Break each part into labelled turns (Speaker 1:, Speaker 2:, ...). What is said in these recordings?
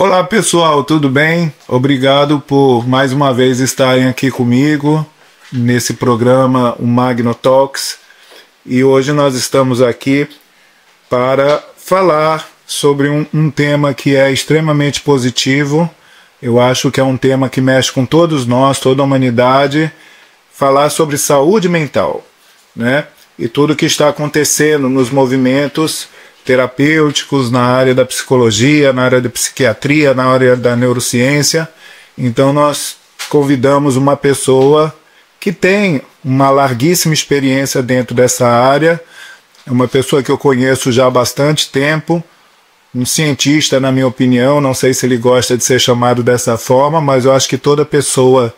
Speaker 1: Olá pessoal, tudo bem? Obrigado por mais uma vez estarem aqui comigo nesse programa, o Magno Talks. E hoje nós estamos aqui para falar sobre um tema que é extremamente positivo. Eu acho que é um tema que mexe com todos nós, toda a humanidade. Falar sobre saúde mental, né? E tudo que está acontecendo nos movimentos terapêuticos, na área da psicologia, na área da psiquiatria, na área da neurociência. Então nós convidamos uma pessoa que tem uma larguíssima experiência dentro dessa área, é uma pessoa que eu conheço já há bastante tempo, um cientista, na minha opinião. Não sei se ele gosta de ser chamado dessa forma, mas eu acho que toda pessoa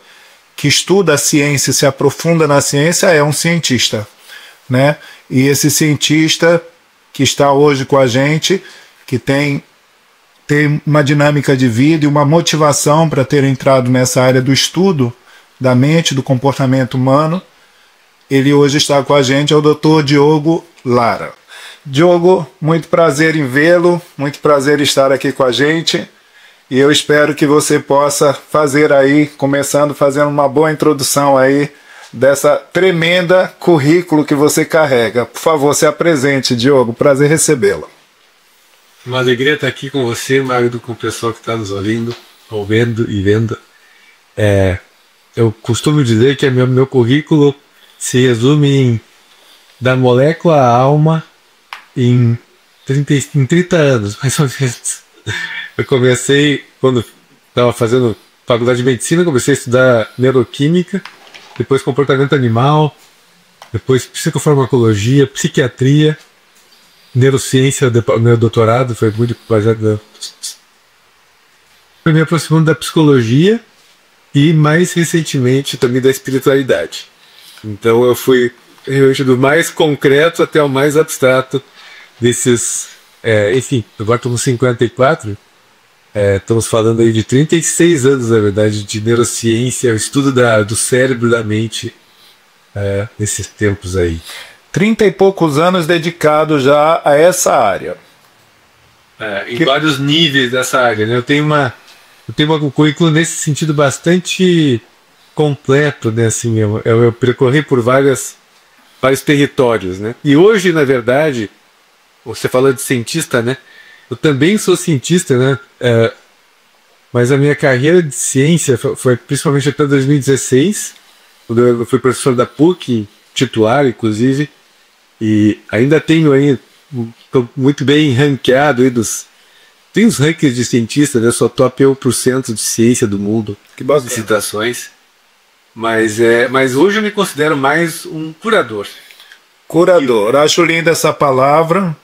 Speaker 1: que estuda a ciência e se aprofunda na ciência é um cientista, né? E esse cientista que está hoje com a gente, que tem uma dinâmica de vida e uma motivação para ter entrado nessa área do estudo da mente, do comportamento humano. Ele hoje está com a gente, é o Dr. Diogo Lara. Diogo, muito prazer em vê-lo, muito prazer estar aqui com a gente, e eu espero que você possa fazer aí, começando fazendo uma boa introdução aí, dessa tremenda currículo que você carrega. Por favor, se apresente, Diogo. Prazer recebê-lo.
Speaker 2: Uma alegria estar aqui com você, Magno, com o pessoal que está nos ouvindo e vendo. Eu costumo dizer que meu currículo se resume em da molécula à alma em 30 anos, mais ou menos. Eu comecei, quando estava fazendo faculdade de medicina, comecei a estudar neuroquímica, depois comportamento animal, depois psicofarmacologia, psiquiatria, neurociência. Meu doutorado foi muito baseado foi me aproximando da psicologia e, mais recentemente, também da espiritualidade. Então eu fui realmente do mais concreto até o mais abstrato desses. Enfim, agora estou nos 54. Estamos falando aí de 36 anos, na verdade, de neurociência, o estudo do cérebro, da mente, nesses tempos aí.
Speaker 1: 30 e poucos anos dedicado já a essa área.
Speaker 2: Em vários níveis dessa área, né? Eu tenho um currículo nesse sentido bastante completo, né? Assim, eu percorri por vários territórios, né? E hoje, na verdade, você falou de cientista, né? Eu também sou cientista, né? Mas a minha carreira de ciência foi principalmente até 2016, quando eu fui professor da PUC, titular, inclusive, e ainda tenho aí, estou muito bem ranqueado aí tem os rankings de cientista, né? Eu sou top 1% de ciência do mundo,
Speaker 1: que bacana,
Speaker 2: de citações, mas hoje eu me considero mais um curador.
Speaker 1: Curador, acho linda essa palavra,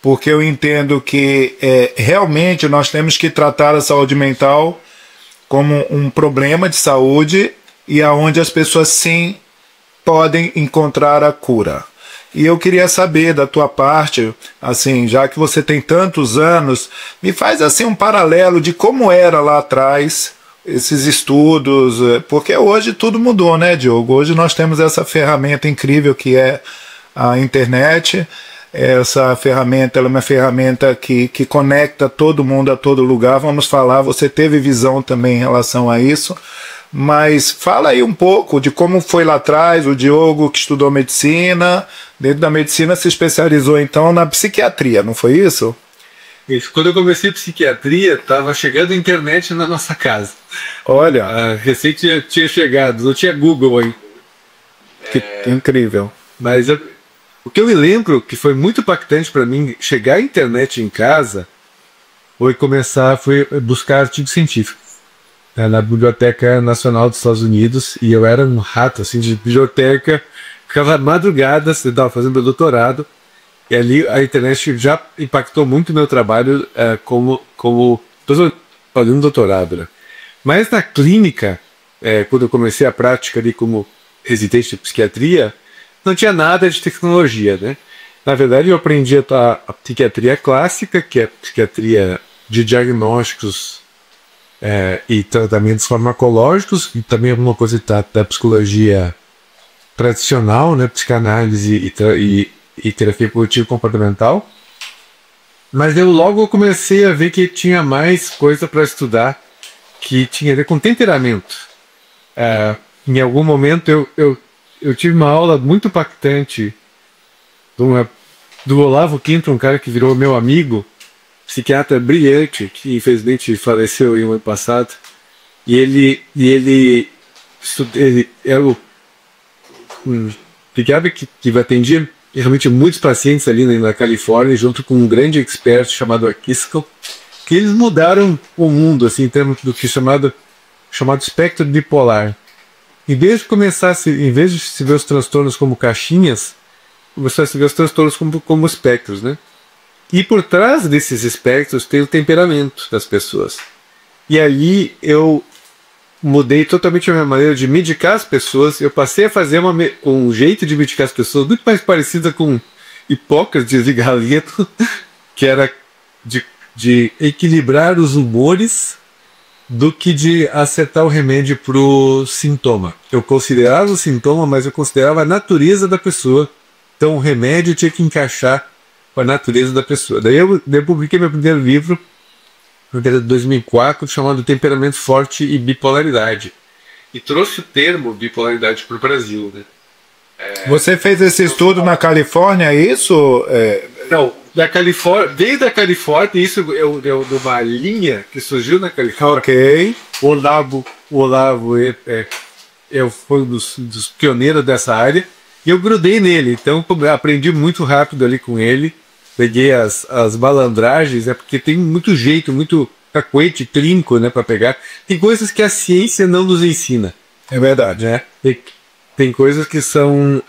Speaker 1: porque eu entendo que realmente nós temos que tratar a saúde mental como um problema de saúde e aonde as pessoas sim podem encontrar a cura. E eu queria saber da tua parte, assim, já que você tem tantos anos, me faz assim um paralelo de como era lá atrás esses estudos, porque hoje tudo mudou, né, Diogo? Hoje nós temos essa ferramenta incrível que é a internet. Essa ferramenta, ela é uma ferramenta que conecta todo mundo a todo lugar. Vamos falar, você teve visão também em relação a isso, mas fala aí um pouco de como foi lá atrás. O Diogo, que estudou medicina, dentro da medicina se especializou então na psiquiatria, não foi isso?
Speaker 2: Isso. Quando eu comecei psiquiatria, estava chegando a internet na nossa casa.
Speaker 1: Olha,
Speaker 2: recém tinha chegado, não tinha Google aí.
Speaker 1: Que incrível.
Speaker 2: Mas o que eu me lembro que foi muito impactante para mim chegar à internet em casa foi buscar artigos científicos na Biblioteca Nacional dos Estados Unidos, e eu era um rato assim, de biblioteca, ficava madrugadas, eu estava fazendo meu doutorado, e ali a internet já impactou muito o meu trabalho como estou fazendo doutorado, né? Mas na clínica, quando eu comecei a prática ali como residente de psiquiatria, não tinha nada de tecnologia, né? Na verdade, eu aprendi a psiquiatria clássica, que é a psiquiatria de diagnósticos e tratamentos farmacológicos, e também alguma coisa da psicologia tradicional, né? Psicanálise e terapia cognitivo comportamental. Mas eu logo comecei a ver que tinha mais coisa para estudar que tinha a ver com temperamento. Em algum momento eu tive uma aula muito impactante do Olavo Quinto, um cara que virou meu amigo, psiquiatra brilhante, que infelizmente faleceu em um ano passado. E ele era o psiquiatra que atendia realmente muitos pacientes ali na Califórnia, junto com um grande expert chamado Akiskal, que eles mudaram o mundo, assim, em termos do que chamado espectro bipolar. Em vez de se ver os transtornos como caixinhas, começou a se ver os transtornos como espectros, né? E por trás desses espectros tem o temperamento das pessoas. E aí eu mudei totalmente a minha maneira de medicar as pessoas. Eu passei a fazer um jeito de medicar as pessoas muito mais parecida com Hipócrates e Galeno, que era de equilibrar os humores do que de acertar o remédio pro sintoma. Eu considerava o sintoma, mas eu considerava a natureza da pessoa. Então o remédio tinha que encaixar com a natureza da pessoa. Daí eu publiquei meu primeiro livro, no ano de 2004, chamado Temperamento Forte e Bipolaridade. E trouxe o termo bipolaridade para o Brasil, né?
Speaker 1: Você fez esse estudo na Califórnia, é isso?
Speaker 2: Não, da Califórnia, veio da Califórnia, isso eu de uma linha que surgiu na Califórnia.
Speaker 1: Ok.
Speaker 2: O Olavo foi um dos pioneiros dessa área, e eu grudei nele, então eu aprendi muito rápido ali com ele, peguei as malandragens, porque tem muito jeito, muito cacuete clínico, né, para pegar. Tem coisas que a ciência não nos ensina.
Speaker 1: É verdade.
Speaker 2: Né? Tem coisas que são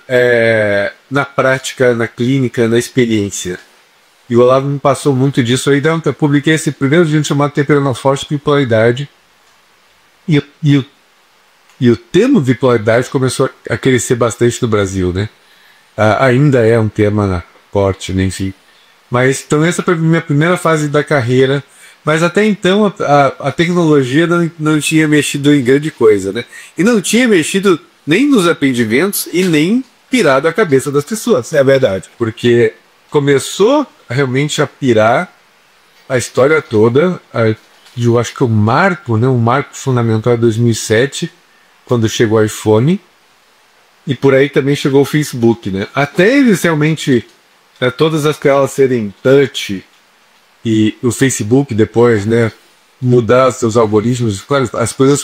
Speaker 2: na prática, na clínica, na experiência. E o Olavo me passou muito disso aí. Então eu publiquei esse primeiro livro chamado Temperamento Forte e Bipolaridade. E o termo bipolaridade começou a crescer bastante no Brasil, né? Ainda é um tema forte, né? Enfim. Mas então essa foi a minha primeira fase da carreira. Mas até então a tecnologia não tinha mexido em grande coisa, né? E não tinha mexido nem nos atendimentos e nem pirado a cabeça das pessoas.
Speaker 1: É verdade.
Speaker 2: Porque começou realmente a pirar a história toda. Eu acho que o marco fundamental é 2007, quando chegou o iPhone. E por aí também chegou o Facebook, né? Até inicialmente todas as telas serem touch e o Facebook depois, né, mudar seus algoritmos. Claro, as coisas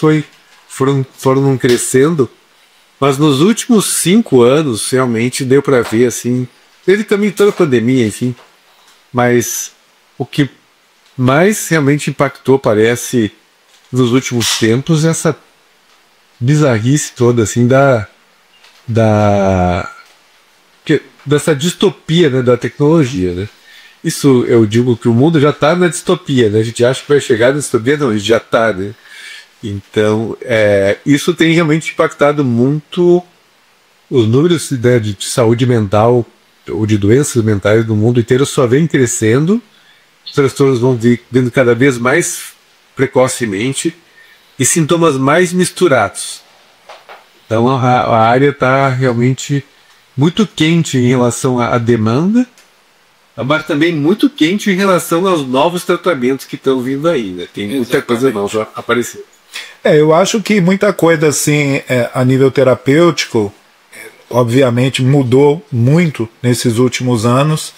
Speaker 2: foram crescendo, mas nos últimos 5 anos realmente deu para ver, assim, teve também toda a pandemia, enfim, mas o que mais realmente impactou, parece, nos últimos tempos, essa bizarrice toda, assim, dessa distopia, né, da tecnologia, né? Isso eu digo que o mundo já está na distopia, né? A gente acha que vai chegar na distopia, não, a gente já está, né? Então, isso tem realmente impactado muito os números, né, de saúde mental ou de doenças mentais do mundo inteiro só vem crescendo, os transtornos vão vindo cada vez mais precocemente e sintomas mais misturados. Então a área está realmente muito quente em relação à demanda, mas também muito quente em relação aos novos tratamentos que estão vindo aí, né? Tem muita coisa nova aparecendo.
Speaker 1: Eu acho que muita coisa assim a nível terapêutico, obviamente mudou muito nesses últimos anos,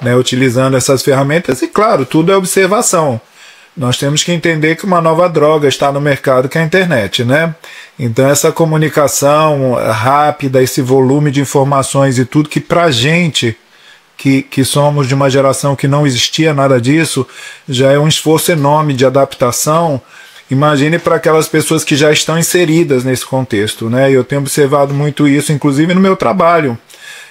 Speaker 1: né, utilizando essas ferramentas, e claro, tudo é observação. Nós temos que entender que uma nova droga está no mercado, que é a internet, né? Então essa comunicação rápida, esse volume de informações e tudo que pra gente que somos de uma geração que não existia nada disso, já é um esforço enorme de adaptação. Imagine para aquelas pessoas que já estão inseridas nesse contexto, né? Eu tenho observado muito isso, inclusive no meu trabalho,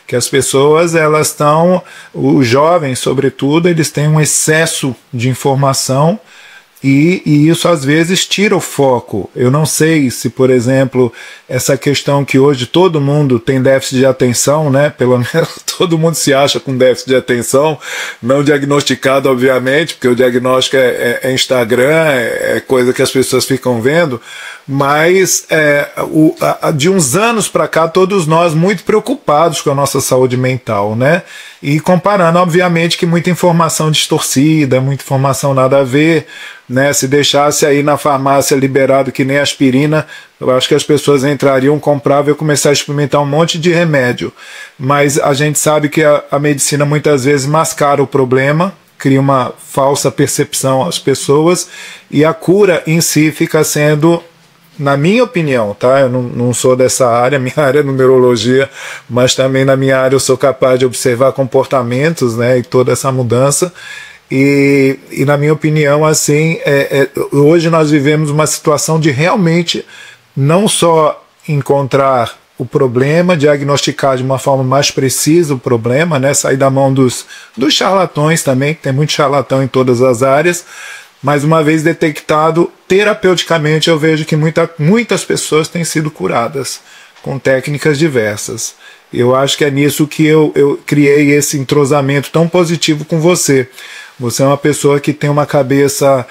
Speaker 1: que as pessoas, elas estão, os jovens sobretudo, eles têm um excesso de informação e isso às vezes tira o foco. Eu não sei se, por exemplo, essa questão que hoje todo mundo tem déficit de atenção, né? Pelo menos todo mundo se acha com déficit de atenção, não diagnosticado, obviamente, porque o diagnóstico é Instagram, é coisa que as pessoas ficam vendo, mas de uns anos para cá, todos nós muito preocupados com a nossa saúde mental, né? E comparando, obviamente, que muita informação distorcida, muita informação nada a ver, né? Se deixasse aí na farmácia liberado que nem aspirina, eu acho que as pessoas entrariam, compravam e começar a experimentar um monte de remédio. Mas a gente sabe que a medicina muitas vezes mascara o problema, cria uma falsa percepção às pessoas, e a cura em si fica sendo, na minha opinião, tá? Eu não sou dessa área, minha área é numerologia, mas também na minha área eu sou capaz de observar comportamentos, né, e toda essa mudança. E na minha opinião, assim, hoje nós vivemos uma situação de realmente não só encontrar o problema, diagnosticar de uma forma mais precisa o problema, né, sair da mão dos charlatões também, que tem muito charlatão em todas as áreas. Mas uma vez detectado, terapeuticamente, eu vejo que muitas pessoas têm sido curadas com técnicas diversas. Eu acho que é nisso que eu criei esse entrosamento tão positivo com você. Você é uma pessoa que tem uma cabeça...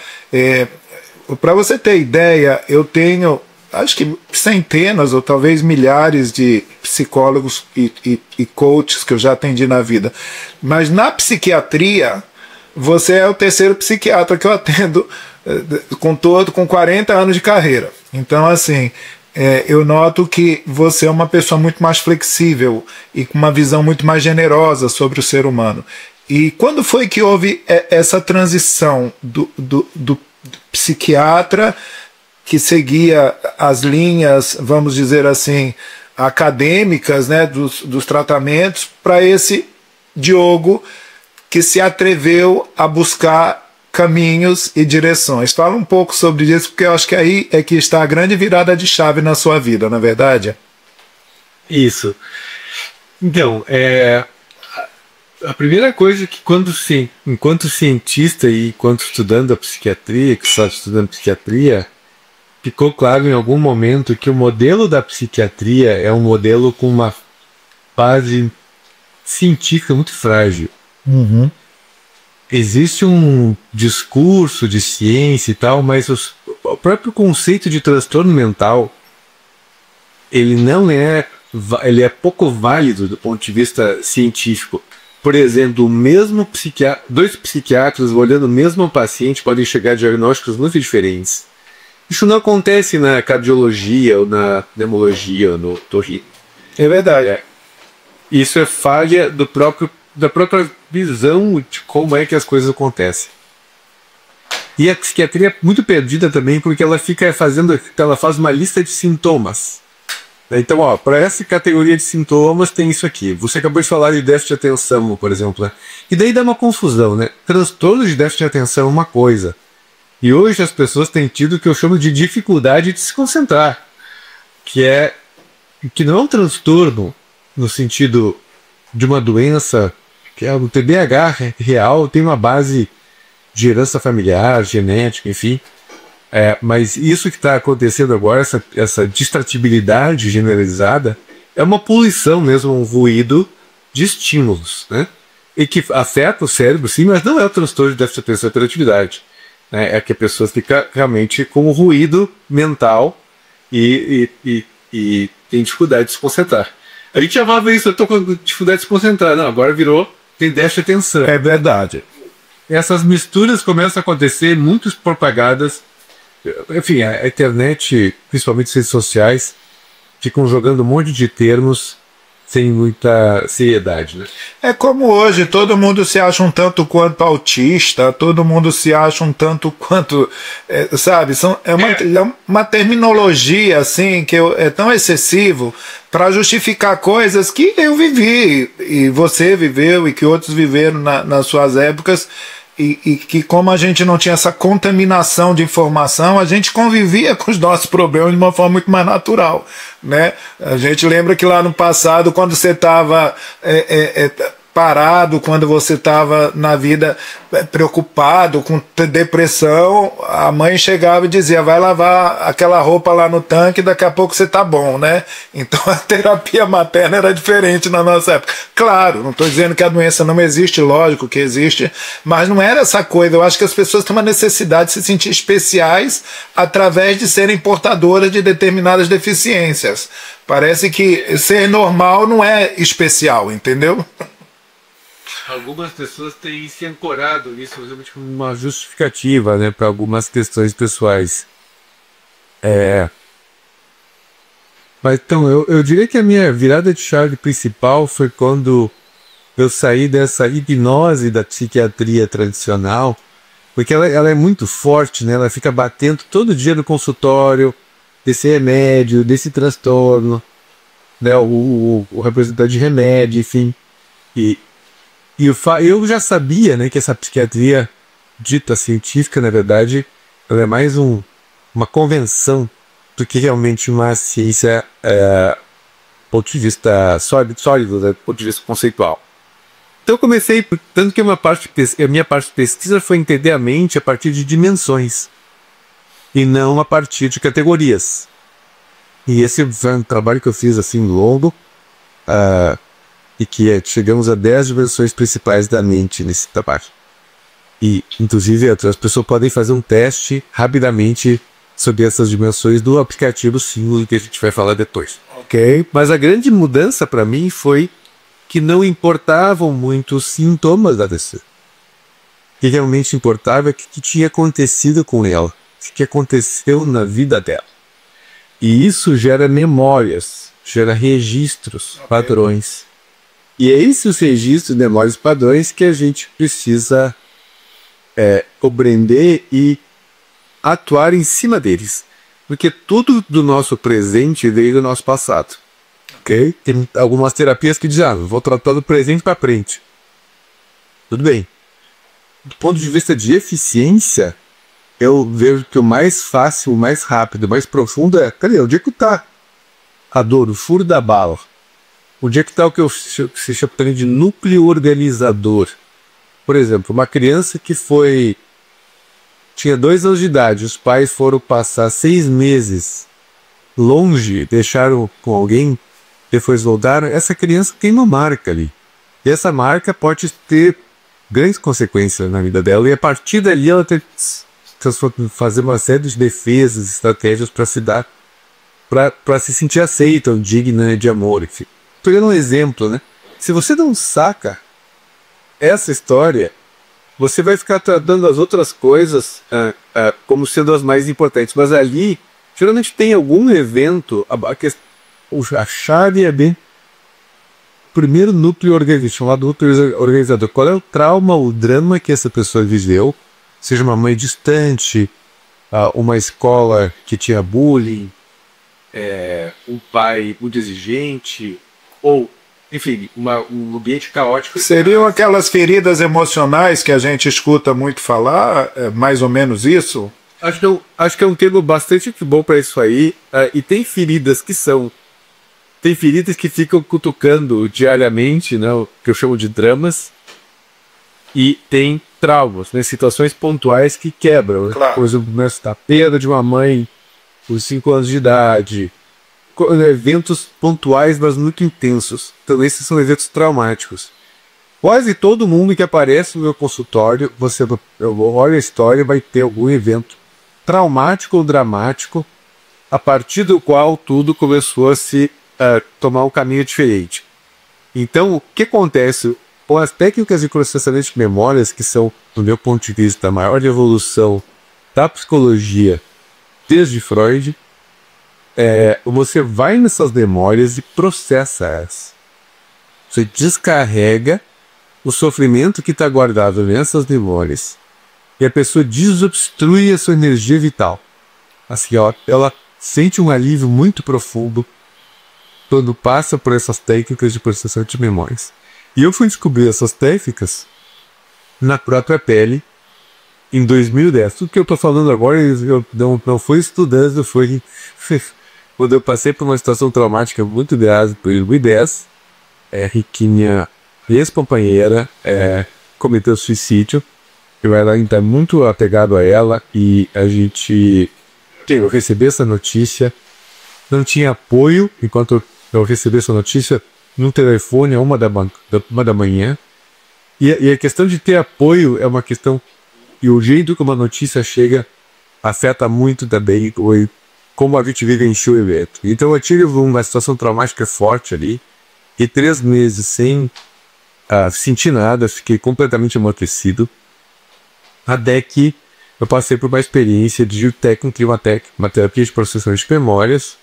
Speaker 1: Para você ter ideia, eu tenho, acho que centenas ou talvez milhares de psicólogos e coaches que eu já atendi na vida. Mas na psiquiatria... Você é o terceiro psiquiatra que eu atendo com 40 anos de carreira. Então, assim, eu noto que você é uma pessoa muito mais flexível e com uma visão muito mais generosa sobre o ser humano. E quando foi que houve essa transição do psiquiatra que seguia as linhas, vamos dizer assim, acadêmicas, né, dos tratamentos, para esse Diogo que se atreveu a buscar caminhos e direções? Fala um pouco sobre isso, porque eu acho que aí é que está a grande virada de chave na sua vida, não é verdade?
Speaker 2: Isso. Então, a primeira coisa que enquanto cientista e enquanto estudando a psiquiatria, que está estudando psiquiatria, ficou claro em algum momento que o modelo da psiquiatria é um modelo com uma base científica muito frágil.
Speaker 1: Uhum.
Speaker 2: Existe um discurso de ciência e tal, mas o próprio conceito de transtorno mental ele é pouco válido do ponto de vista científico. Por exemplo, dois psiquiatras olhando o mesmo paciente podem chegar a diagnósticos muito diferentes. Isso não acontece na cardiologia ou na pneumologia ou no torrino.
Speaker 1: É verdade.
Speaker 2: Isso é falha da própria visão de como é que as coisas acontecem. E a psiquiatria é muito perdida também porque ela faz uma lista de sintomas. Então, para essa categoria de sintomas tem isso aqui. Você acabou de falar de déficit de atenção, por exemplo, né? E daí dá uma confusão, né? Transtorno de déficit de atenção é uma coisa. E hoje as pessoas têm tido o que eu chamo de dificuldade de se concentrar, que não é um transtorno no sentido de uma doença, que é o TDAH real, tem uma base de herança familiar, genética, enfim. Mas isso que está acontecendo agora, essa distratibilidade generalizada, é uma poluição mesmo, um ruído de estímulos, né? E que afeta o cérebro, sim, mas não é o transtorno de déficit de atenção e hiperatividade. Né? É que a pessoa fica realmente com ruído mental e tem dificuldade de se concentrar. A gente já falava isso, eu estou com dificuldade de se concentrar. Não, agora tem déficit de atenção.
Speaker 1: É verdade.
Speaker 2: Essas misturas começam a acontecer, muito propagadas. Enfim, a internet, principalmente as redes sociais, ficam jogando um monte de termos sem muita seriedade, né?
Speaker 1: É como hoje, todo mundo se acha um tanto quanto autista, todo mundo se acha um tanto quanto, sabe? É uma terminologia assim que é tão excessivo para justificar coisas que eu vivi, e você viveu, e que outros viveram nas suas épocas, e que como a gente não tinha essa contaminação de informação, a gente convivia com os nossos problemas de uma forma muito mais natural, né? A gente lembra que lá no passado, quando você estava parado, quando você estava na vida preocupado, com depressão, a mãe chegava e dizia: vai lavar aquela roupa lá no tanque, daqui a pouco você tá bom, né? Então a terapia materna era diferente na nossa época. Claro, não estou dizendo que a doença não existe, lógico que existe, mas não era essa coisa. Eu acho que as pessoas têm uma necessidade de se sentir especiais através de serem portadoras de determinadas deficiências. Parece que ser normal não é especial, entendeu?
Speaker 2: algumas pessoas têm se ancorado nisso como uma justificativa, né, para algumas questões pessoais. Mas então, eu diria que a minha virada de chave principal foi quando eu saí dessa hipnose da psiquiatria tradicional, porque ela é muito forte, né? Ela fica batendo todo dia no consultório, desse remédio, desse transtorno, né? O representante de remédio, enfim. E eu já sabia, né, que essa psiquiatria dita científica, na verdade, ela é mais uma convenção do que realmente uma ciência do ponto de vista sólido, né, do ponto de vista conceitual. Então eu comecei, tanto que a minha parte de pesquisa foi entender a mente a partir de dimensões e não a partir de categorias. E esse foi um trabalho que eu fiz assim longo, e que chegamos a 10 dimensões principais da mente nesse trabalho. E inclusive as pessoas podem fazer um teste rapidamente sobre essas dimensões do aplicativo Símbolo, que a gente vai falar depois. Ok? Mas a grande mudança para mim foi que não importavam muito os sintomas da ADC. O que realmente importava é o que tinha acontecido com ela, o que aconteceu na vida dela. E isso gera memórias, gera registros, padrões. E é esses registros, memórias, padrões que a gente precisa compreender e atuar em cima deles. Porque tudo do nosso presente veio do nosso passado. Ok? Tem algumas terapias que dizem, vou tratar do presente para frente. Tudo bem. Do ponto de vista de eficiência, eu vejo que o mais fácil, o mais rápido, o mais profundo é, cadê? Onde é que está a dor, o furo da bala? Onde é que está o que se chama de núcleo organizador? Por exemplo, uma criança que tinha 2 anos de idade, os pais foram passar 6 meses longe, deixaram com alguém, depois voltaram, essa criança tem uma marca ali. E essa marca pode ter grandes consequências na vida dela, e a partir dali ela tem que fazer uma série de defesas, estratégias para se sentir aceita, ou digna de amor, enfim. Estou dando um exemplo, né? Se você não saca essa história, você vai ficar tratando as outras coisas como sendo as mais importantes. Mas ali, geralmente tem algum evento, a chave é bem o primeiro núcleo organizador, chamado núcleo organizador. Qual é o trauma, o drama que essa pessoa viveu? Seja uma mãe distante, uma escola que tinha bullying, um pai muito exigente, ou, enfim, um ambiente caótico.
Speaker 1: Seriam aquelas feridas emocionais que a gente escuta muito falar, mais ou menos isso?
Speaker 2: Acho que é um termo bastante bom para isso aí. E tem feridas que ficam cutucando diariamente, né, o que eu chamo de dramas, e tem traumas, né, situações pontuais que quebram. Claro. Por exemplo, a perda de uma mãe por 5 anos de idade, eventos pontuais, mas muito intensos. Então esses são eventos traumáticos. Quase todo mundo que aparece no meu consultório, eu olho a história, vai ter algum evento traumático ou dramático, a partir do qual tudo começou a se tomar um caminho diferente. Então, o que acontece? As técnicas de processamento de memórias, que são, do meu ponto de vista, a maior evolução da psicologia desde Freud, você vai nessas memórias e processa elas. Você descarrega o sofrimento que está guardado nessas memórias. E a pessoa desobstrui a sua energia vital. Assim, ela sente um alívio muito profundo quando passa por essas técnicas de processamento de memórias. E eu fui descobrir essas técnicas na própria pele em 2010. Tudo que eu estou falando agora, eu não fui estudando, foi quando eu passei por uma situação traumática muito grave em 2010, que minha ex-companheira cometeu suicídio. Eu era ainda muito apegado a ela e eu recebi essa notícia, não tinha apoio enquanto eu recebi essa notícia no telefone a 1 da manhã. E a questão de ter apoio é uma questão, e o jeito como a notícia chega afeta muito também como a gente vivenciou o evento. Então eu tive uma situação traumática forte ali, e 3 meses sem senti nada, fiquei completamente amortecido. Até que eu passei por uma experiência de técnica e uma terapia de processamento de memórias.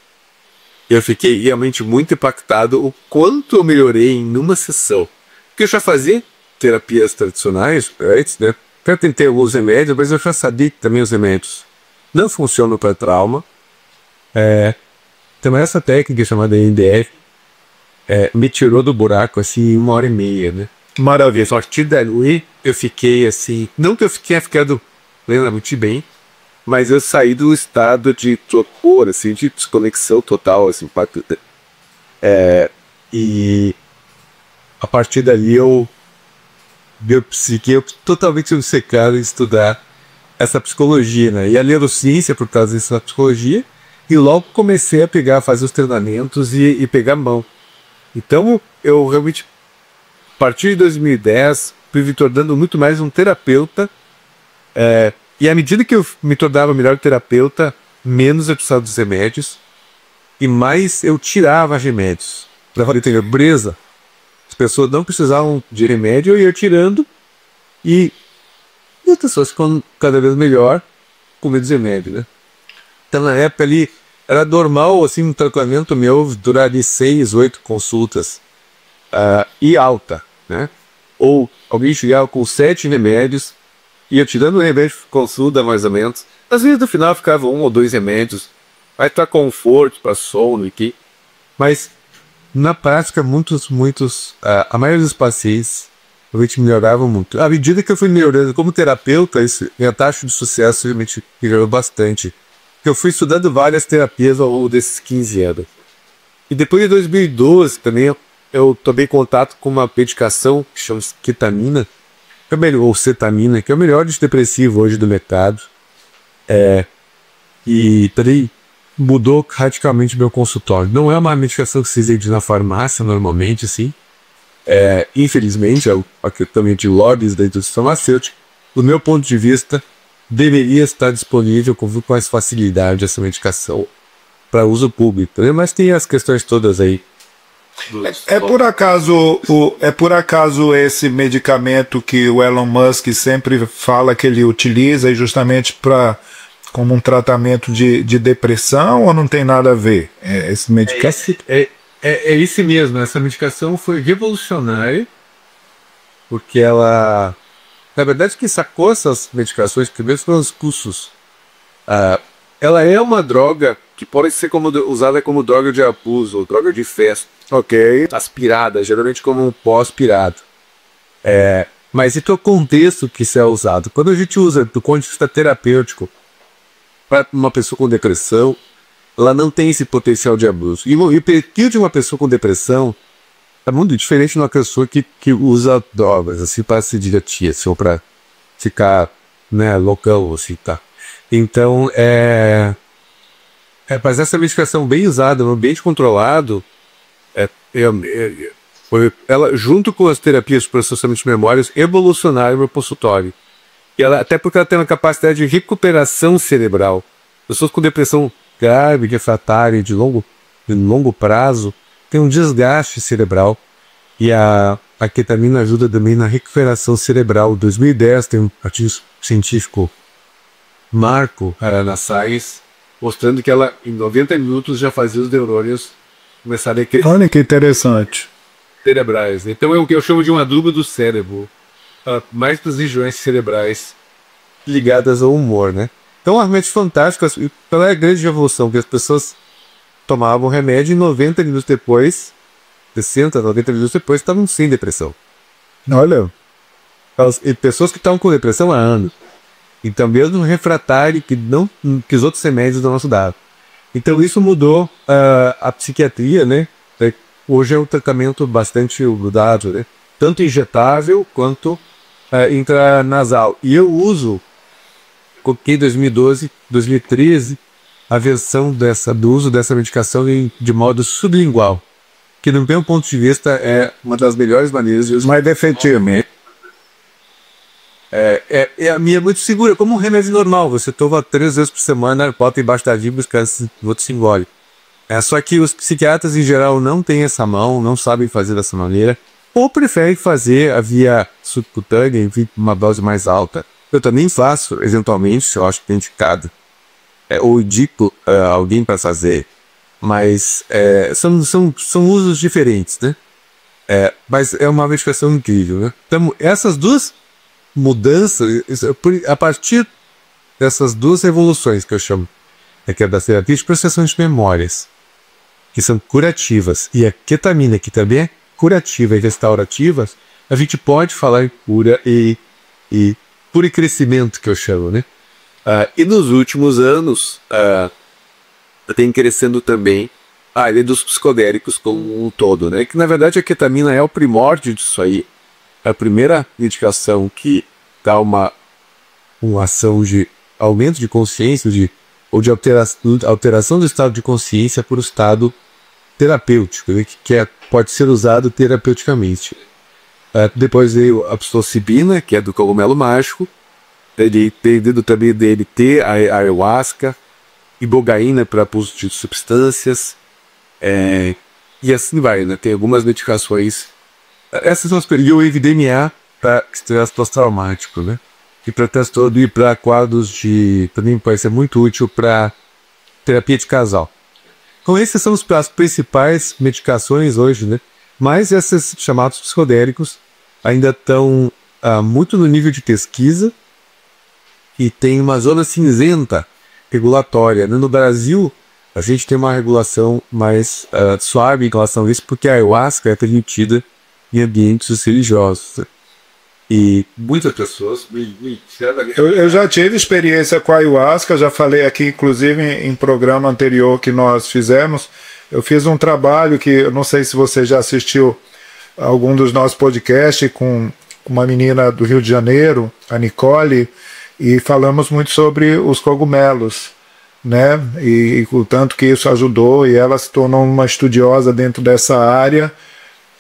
Speaker 2: Eu fiquei realmente muito impactado o quanto eu melhorei em uma sessão. Porque eu já fazia terapias tradicionais antes, né? Até tentei alguns remédios, mas eu já sabia que também os remédios não funcionam para trauma. Então essa técnica chamada EMDR me tirou do buraco assim em 1h30, né?
Speaker 1: Maravilha.
Speaker 2: A partir dali eu fiquei assim, não que eu tenha ficado plenamente bem, mas eu saí do estado de torpor, assim, de desconexão total, assim, e a partir dali eu fiquei totalmente obcecado em estudar essa psicologia, né? E a neurociência por causa dessa psicologia, e logo comecei a fazer os treinamentos e pegar mão. Então eu realmente, a partir de 2010, fui me tornando muito mais um terapeuta. E à medida que eu me tornava melhor terapeuta, menos eu precisava dos remédios e mais eu tirava remédios. Para fazer entender, beleza, as pessoas não precisavam de remédio, eu ia tirando e as pessoas ficam cada vez melhor com menos remédio, né? Então na época ali era normal assim, um tratamento meu durar de 6, 8 consultas e alta, né? Ou alguém chegava com 7 remédios, ia tirando o remédio de consulta, mais ou menos. Às vezes, no final, ficava 1 ou 2 remédios. Vai para conforto, para sono aqui. Mas, na prática, a maioria dos pacientes realmente melhoravam muito. À medida que eu fui melhorando como terapeuta, minha taxa de sucesso realmente melhorou bastante. Eu fui estudando várias terapias ao longo desses 15 anos. E depois de 2012, também, eu tomei contato com uma medicação que chama-se ketamina, ou cetamina, que é o melhor antidepressivo hoje do mercado. E também mudou radicalmente meu consultório. Não é uma medicação que se vende na farmácia normalmente, assim. Infelizmente, é o tratamento de lobbies da indústria farmacêutica. Do meu ponto de vista, deveria estar disponível com muito mais facilidade essa medicação para uso público, né? Mas tem as questões todas aí.
Speaker 1: É por acaso esse medicamento que o Elon Musk sempre fala que ele utiliza justamente como um tratamento de depressão, ou não tem nada a ver esse medicamento?
Speaker 2: É esse mesmo. Essa medicação foi revolucionária porque ela, na verdade, quem sacou essas medicações primeiro foram os russos. Ela é uma droga que pode ser usada como droga de abuso ou droga de festa. Ok. Aspirada, geralmente como um pó aspirado. Mas e o contexto que isso é usado? Quando a gente usa do ponto de vista terapêutico para uma pessoa com depressão, ela não tem esse potencial de abuso. E o perfil de uma pessoa com depressão é muito diferente de uma pessoa que usa drogas, assim, para se divertir, assim, ou para ficar, né, loucão, assim, tá? Então, mas essa medicação bem usada, no ambiente controlado, ela, junto com as terapias de processamento de memórias, evolucionaram no meu consultório. E até porque ela tem uma capacidade de recuperação cerebral. Pessoas com depressão grave, refratária de longo prazo têm um desgaste cerebral. E a ketamina ajuda também na recuperação cerebral. Em 2010 tem um artigo científico, Marco, na Science, mostrando que ela, em 90 minutos, já fazia os neurônios começarem a crescer.
Speaker 1: Olha que interessante.
Speaker 2: Cerebrais. Então é o que eu chamo de uma adubo do cérebro. Mais para as regiões cerebrais ligadas ao humor, né? Então, um remédio fantástico, pela grande revolução, que as pessoas tomavam remédio e 90 minutos depois, 60, 90 minutos depois, estavam sem depressão.
Speaker 1: Olha.
Speaker 2: E pessoas que estavam com depressão há anos. Então, mesmo refratário que os outros remédios não ajudavam. Então, isso mudou a psiquiatria, né? Hoje é um tratamento bastante mudado, né? Tanto injetável quanto intranasal. E eu coloquei em 2012, 2013, a versão do uso dessa medicação de modo sublingual, que no meu ponto de vista é uma das melhores maneiras de usar.
Speaker 1: Mais efetivamente.
Speaker 2: A minha é muito segura, como um remédio normal. Você toma 3 vezes por semana, bota embaixo da língua e o outro se engole. Só que os psiquiatras em geral não têm essa mão, não sabem fazer dessa maneira. ou prefere fazer a via subcutânea em uma dose mais alta. Eu também faço, eventualmente, se eu acho que é indicado. Ou indico alguém para fazer. Mas são usos diferentes, né? Mas é uma medicação incrível, né? Então, essas duas mudanças, a partir dessas duas revoluções que eu chamo, que é da terapia de processação de memórias, que são curativas, e a ketamina, que também é curativa e restaurativa, a gente pode falar em cura e crescimento, que eu chamo, né? E nos últimos anos, tem crescendo também a área dos psicodélicos como um todo, né? Que na verdade a ketamina é o primórdio disso aí. A primeira medicação que dá uma ação de aumento de consciência ou de alteração do estado de consciência por um estado terapêutico, né? Que pode ser usado terapeuticamente. Depois veio a psilocibina, que é do cogumelo mágico. Dentro também dele ter a ayahuasca, ibogaína para uso de substâncias, e assim vai, né? Tem algumas medicações. Essas são as coisas. E o MDMA para estresse pós-traumático, né? E para transtorno e para quadros de. Também pode ser muito útil para terapia de casal. Então, essas são as principais medicações hoje, né? Mas esses chamados psicodélicos ainda estão muito no nível de pesquisa e tem uma zona cinzenta regulatória, né? No Brasil, a gente tem uma regulação mais suave em relação a isso, porque a ayahuasca é permitida em ambientes religiosos, né? E muitas pessoas
Speaker 1: eu já tive experiência com a ayahuasca, já falei aqui, inclusive, em programa anterior que nós fizemos. Eu fiz um trabalho que, eu não sei se você já assistiu a algum dos nossos podcasts, com uma menina do Rio de Janeiro, a Nicole, e falamos muito sobre os cogumelos, né? E o tanto que isso ajudou, e ela se tornou uma estudiosa dentro dessa área.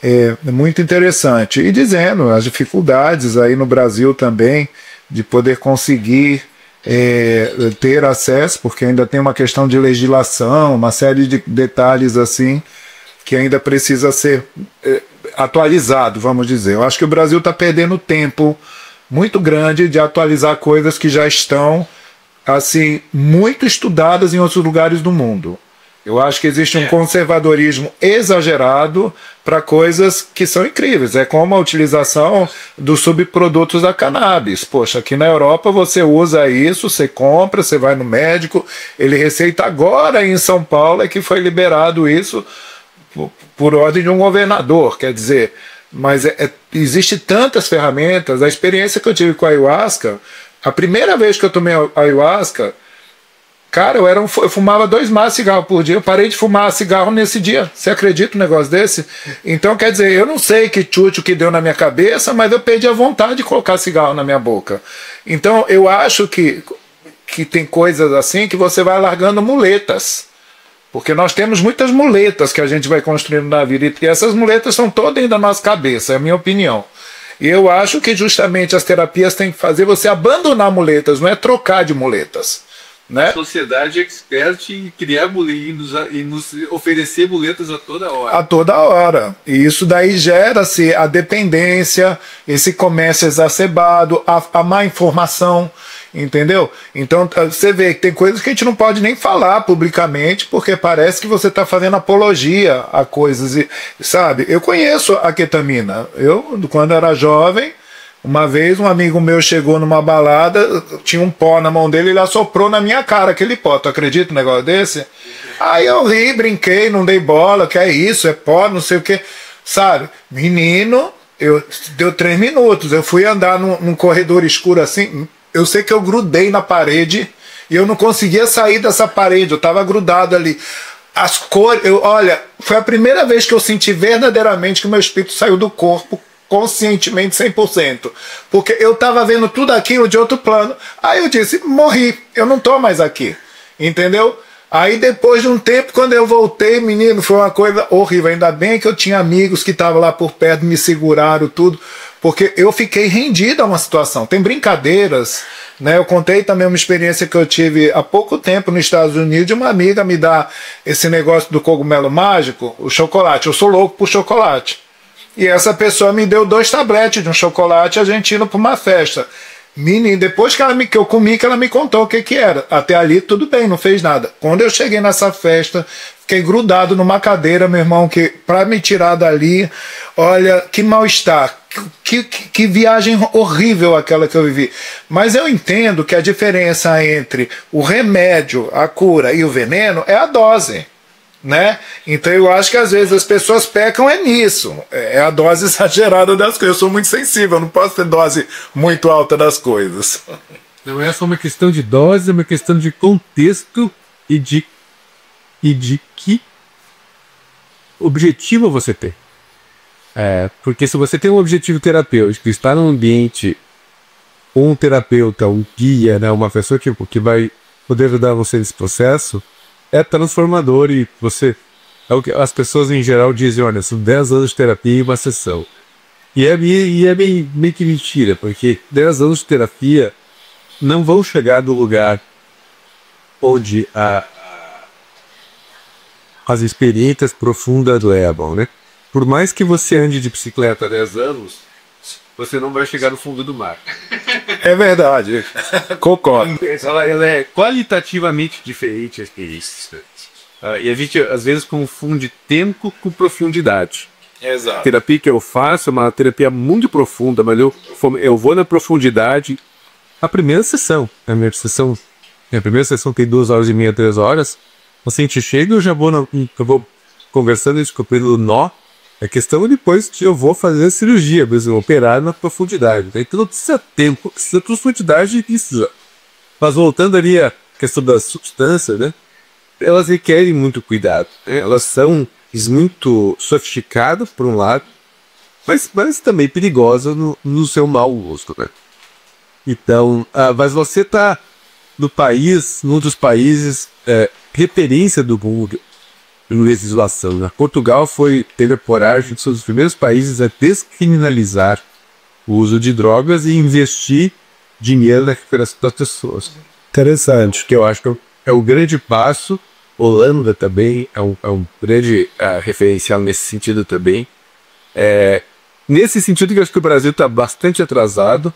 Speaker 1: É muito interessante. E dizendo as dificuldades aí no Brasil também de poder conseguir ter acesso, porque ainda tem uma questão de legislação, uma série de detalhes assim que ainda precisa ser atualizado, vamos dizer. Eu acho que o Brasil está perdendo tempo muito grande de atualizar coisas que já estão assim muito estudadas em outros lugares do mundo. Eu acho que existe um conservadorismo exagerado para coisas que são incríveis. É como a utilização dos subprodutos da cannabis. Poxa, aqui na Europa você usa isso, você compra, você vai no médico, ele receita. Agora em São Paulo é que foi liberado isso por ordem de um governador, quer dizer. Mas existe tantas ferramentas. A experiência que eu tive com a ayahuasca, a primeira vez que eu tomei a ayahuasca, cara, eu fumava 2 maços de cigarro por dia. Eu parei de fumar cigarro nesse dia. Você acredita um negócio desse? Então, quer dizer, eu não sei que chute que deu na minha cabeça, mas eu perdi a vontade de colocar cigarro na minha boca. Então, eu acho que tem coisas assim que você vai largando muletas. Porque nós temos muitas muletas que a gente vai construindo na vida. E essas muletas são todas dentro da nossa cabeça, é a minha opinião. E eu acho que justamente as terapias têm que fazer você abandonar muletas, não é trocar de muletas. Né?
Speaker 2: A sociedade é expert em criar muletas e nos oferecer muletas a toda hora.
Speaker 1: A toda hora. E isso daí gera-se a dependência, esse comércio exacerbado, a má informação, entendeu? Então você vê que tem coisas que a gente não pode nem falar publicamente, porque parece que você está fazendo apologia a coisas. E, sabe, eu conheço a ketamina. Eu, quando era jovem, uma vez um amigo meu chegou numa balada, tinha um pó na mão dele, ele assoprou na minha cara aquele pó. Tu acredita um negócio desse? Aí eu ri, brinquei, não dei bola, que é isso, é pó, não sei o que. Sabe, menino, deu 3 minutos, eu fui andar num corredor escuro assim, eu sei que eu grudei na parede e eu não conseguia sair dessa parede, eu tava grudado ali. As cores, olha, foi a primeira vez que eu senti verdadeiramente que o meu espírito saiu do corpo, conscientemente 100%, porque eu estava vendo tudo aquilo de outro plano. Aí eu disse, morri, eu não estou mais aqui, entendeu? Aí depois de um tempo, quando eu voltei, menino, foi uma coisa horrível. Ainda bem que eu tinha amigos que estavam lá por perto, me seguraram tudo, porque eu fiquei rendido a uma situação. Tem brincadeiras, né? Eu contei também uma experiência que eu tive há pouco tempo nos Estados Unidos, de uma amiga me dar esse negócio do cogumelo mágico, o chocolate. Eu sou louco por chocolate. E essa pessoa me deu 2 tabletes de um chocolate argentino para uma festa. Menino, depois que eu comi, que ela me contou o que era. Até ali tudo bem, não fez nada. Quando eu cheguei nessa festa, fiquei grudado numa cadeira, meu irmão, que para me tirar dali, olha, que mal-estar. Que viagem horrível aquela que eu vivi. Mas eu entendo que a diferença entre o remédio, a cura e o veneno é a dose. Né? Então eu acho que às vezes as pessoas pecam nisso, é a dose exagerada das coisas. Eu sou muito sensível, eu não posso ter dose muito alta das coisas.
Speaker 2: Não é só uma questão de dose, é uma questão de contexto e de que objetivo você tem. Porque se você tem um objetivo terapêutico, está num ambiente com um terapeuta, um guia, né, uma pessoa que vai poder ajudar você nesse processo, é transformador. E você, é o que as pessoas em geral dizem, olha, são 10 anos de terapia e uma sessão. E é meio que mentira, porque 10 anos de terapia não vão chegar no lugar onde as experiências profundas levam, né? Por mais que você ande de bicicleta há 10 anos, você não vai chegar no fundo do mar.
Speaker 1: É verdade, concordo.
Speaker 2: Ela é qualitativamente diferente a experiência. E a gente às vezes confunde tempo com profundidade.
Speaker 1: Exato.
Speaker 2: A terapia que eu faço é uma terapia muito profunda, mas eu vou na profundidade. A primeira sessão, minha primeira sessão tem 2 horas e meia, 3 horas. O paciente chega e eu vou conversando, descobrindo o nó. A questão é depois que eu vou fazer a cirurgia, mesmo, operar na profundidade. Então não precisa tempo, precisa profundidade e isso. Mas voltando ali à questão das substâncias, né? Elas requerem muito cuidado. Né? Elas são muito sofisticadas, por um lado, mas também perigosas no seu mau uso. Né? Então, mas você está num dos países referência do mundo em legislação. Né? Portugal teve a coragem de ser um dos primeiros países a descriminalizar o uso de drogas e investir dinheiro na recuperação das pessoas. Interessante, que eu acho que é um grande passo. Holanda também é um grande referencial nesse sentido também. Nesse sentido que eu acho que o Brasil está bastante atrasado,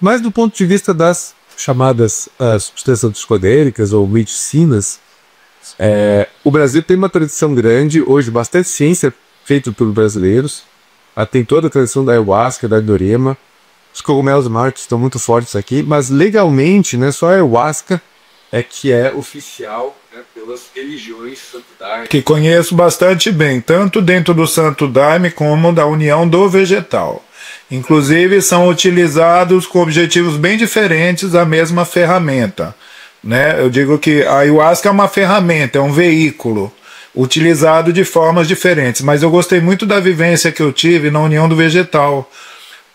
Speaker 2: mas do ponto de vista das chamadas substâncias psicodélicas ou medicinas, o Brasil tem uma tradição grande, hoje bastante ciência feita pelos brasileiros. Tem toda a tradição da ayahuasca, da Dorema. Os cogumelos mágicos estão muito fortes aqui, mas legalmente, né, só a ayahuasca que é oficial, né, pelas religiões Santo Daime.
Speaker 1: Que conheço bastante bem, tanto dentro do Santo Daime como da União do Vegetal. Inclusive são utilizados com objetivos bem diferentes a mesma ferramenta. Né? Eu digo que a ayahuasca é uma ferramenta, é um veículo utilizado de formas diferentes, mas eu gostei muito da vivência que eu tive na União do Vegetal,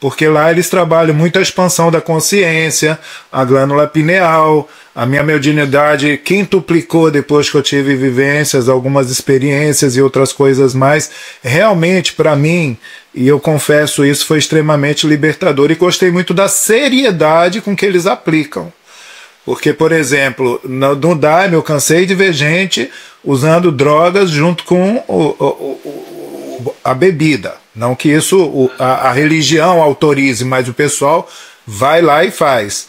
Speaker 1: porque lá eles trabalham muito a expansão da consciência, a glândula pineal. A minha mediunidade quintuplicou depois que eu tive vivências, algumas experiências e outras coisas mais. Realmente, para mim, e eu confesso isso, foi extremamente libertador e gostei muito da seriedade com que eles aplicam. Porque, por exemplo, no Daime eu cansei de ver gente usando drogas junto com a bebida. Não que isso a religião autorize, mas o pessoal vai lá e faz.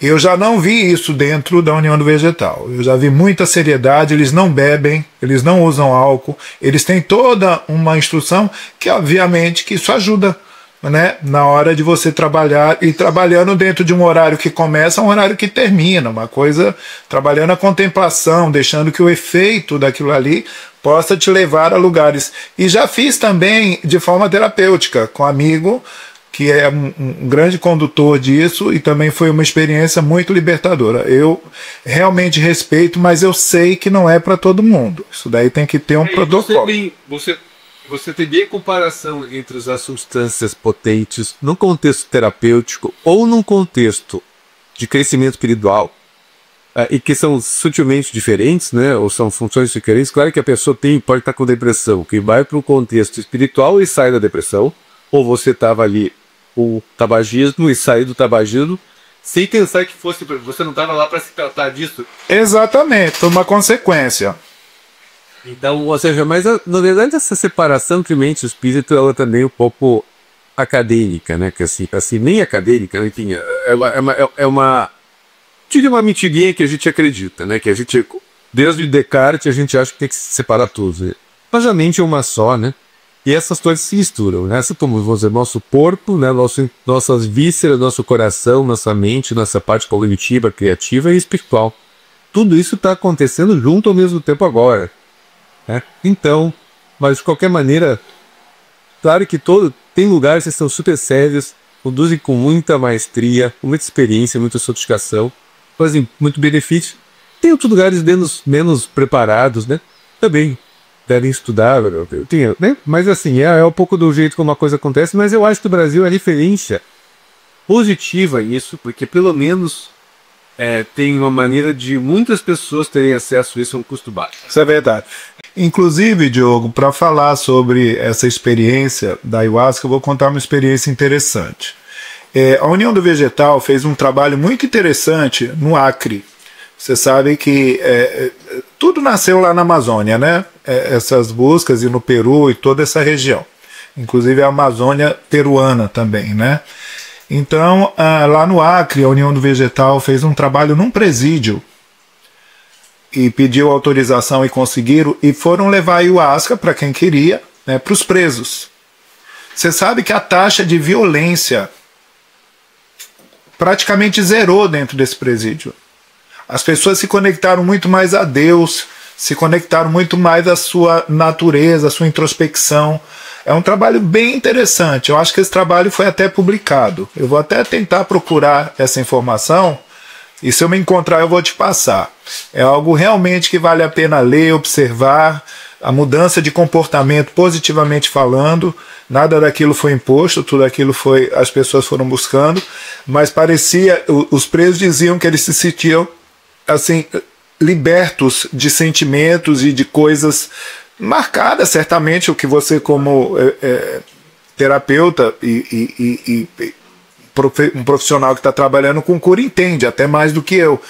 Speaker 1: Eu já não vi isso dentro da União do Vegetal. Eu já vi muita seriedade, eles não bebem, eles não usam álcool, eles têm toda uma instrução que, obviamente, que isso ajuda, né, na hora de você trabalhar, e trabalhando dentro de um horário que começa, um horário que termina, uma coisa, trabalhando a contemplação, deixando que o efeito daquilo ali possa te levar a lugares. E já fiz também de forma terapêutica, com um amigo, que é um grande condutor disso, e também foi uma experiência muito libertadora. Eu realmente respeito, mas eu sei que não é para todo mundo. Isso daí tem que ter um protocolo.
Speaker 2: Você tem bem comparação entre as substâncias potentes num contexto terapêutico ou num contexto de crescimento espiritual, e que são sutilmente diferentes, né, ou são funções diferentes. Claro que a pessoa pode estar com depressão, que vai para o contexto espiritual e sai da depressão, ou você estava ali o tabagismo e sair do tabagismo sem pensar que você não estava lá para se tratar disso.
Speaker 1: Exatamente, foi uma consequência.
Speaker 2: Então, ou seja, mas na verdade essa separação entre mente e espírito ela também é um pouco acadêmica, né? Que assim nem acadêmica, né? Enfim, tira uma mentirinha que a gente acredita, né? Que a gente, desde Descartes, a gente acha que tem que separar tudo. Mas a mente é uma só, né? E essas coisas se misturam, né? Assim como, vamos dizer, nosso corpo, né? Nossas vísceras, nosso coração, nossa mente, nossa parte cognitiva, criativa e espiritual. Tudo isso está acontecendo junto ao mesmo tempo agora, né? Então, mas de qualquer maneira, claro que tem lugares que são super sérios, conduzem com muita maestria, com muita experiência, muita sofisticação, fazem muito benefício. Tem outros lugares menos preparados, né? Também devem estudar, né? Mas assim, é um pouco do jeito como a coisa acontece, mas eu acho que o Brasil é referência positiva nisso, porque pelo menos tem uma maneira de muitas pessoas terem acesso a isso a um custo baixo.
Speaker 1: Isso é verdade. Inclusive, Diogo, para falar sobre essa experiência da ayahuasca, eu vou contar uma experiência interessante. A União do Vegetal fez um trabalho muito interessante no Acre. Você sabe que tudo nasceu lá na Amazônia, né? Essas buscas e no Peru e toda essa região. Inclusive a Amazônia peruana também, né? Então, lá no Acre, a União do Vegetal fez um trabalho num presídio e pediu autorização e conseguiram, e foram levar a ayahuasca para quem queria, né, para os presos. Você sabe que a taxa de violência praticamente zerou dentro desse presídio. As pessoas se conectaram muito mais a Deus, se conectaram muito mais à sua natureza, à sua introspecção. É um trabalho bem interessante. Eu acho que esse trabalho foi até publicado. Eu vou até tentar procurar essa informação e se eu me encontrar eu vou te passar. É algo realmente que vale a pena ler, observar, a mudança de comportamento positivamente falando. Nada daquilo foi imposto, tudo aquilo as pessoas foram buscando, mas parecia, os presos diziam que eles se sentiam assim, libertos de sentimentos e de coisas marcadas, certamente, o que você como terapeuta e um profissional que está trabalhando com cura entende, até mais do que eu.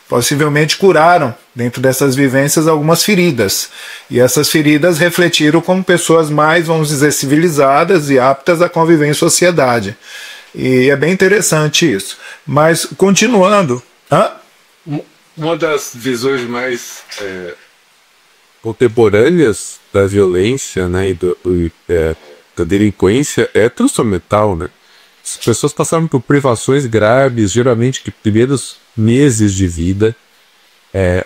Speaker 1: Possivelmente curaram, dentro dessas vivências, algumas feridas. E essas feridas refletiram como pessoas mais, vamos dizer, civilizadas e aptas a conviver em sociedade. E é bem interessante isso. Mas, continuando...
Speaker 2: Uma das visões mais contemporâneas da violência, né, e da delinquência é transtorno mental, né? As pessoas passaram por privações graves, geralmente que primeiros meses de vida,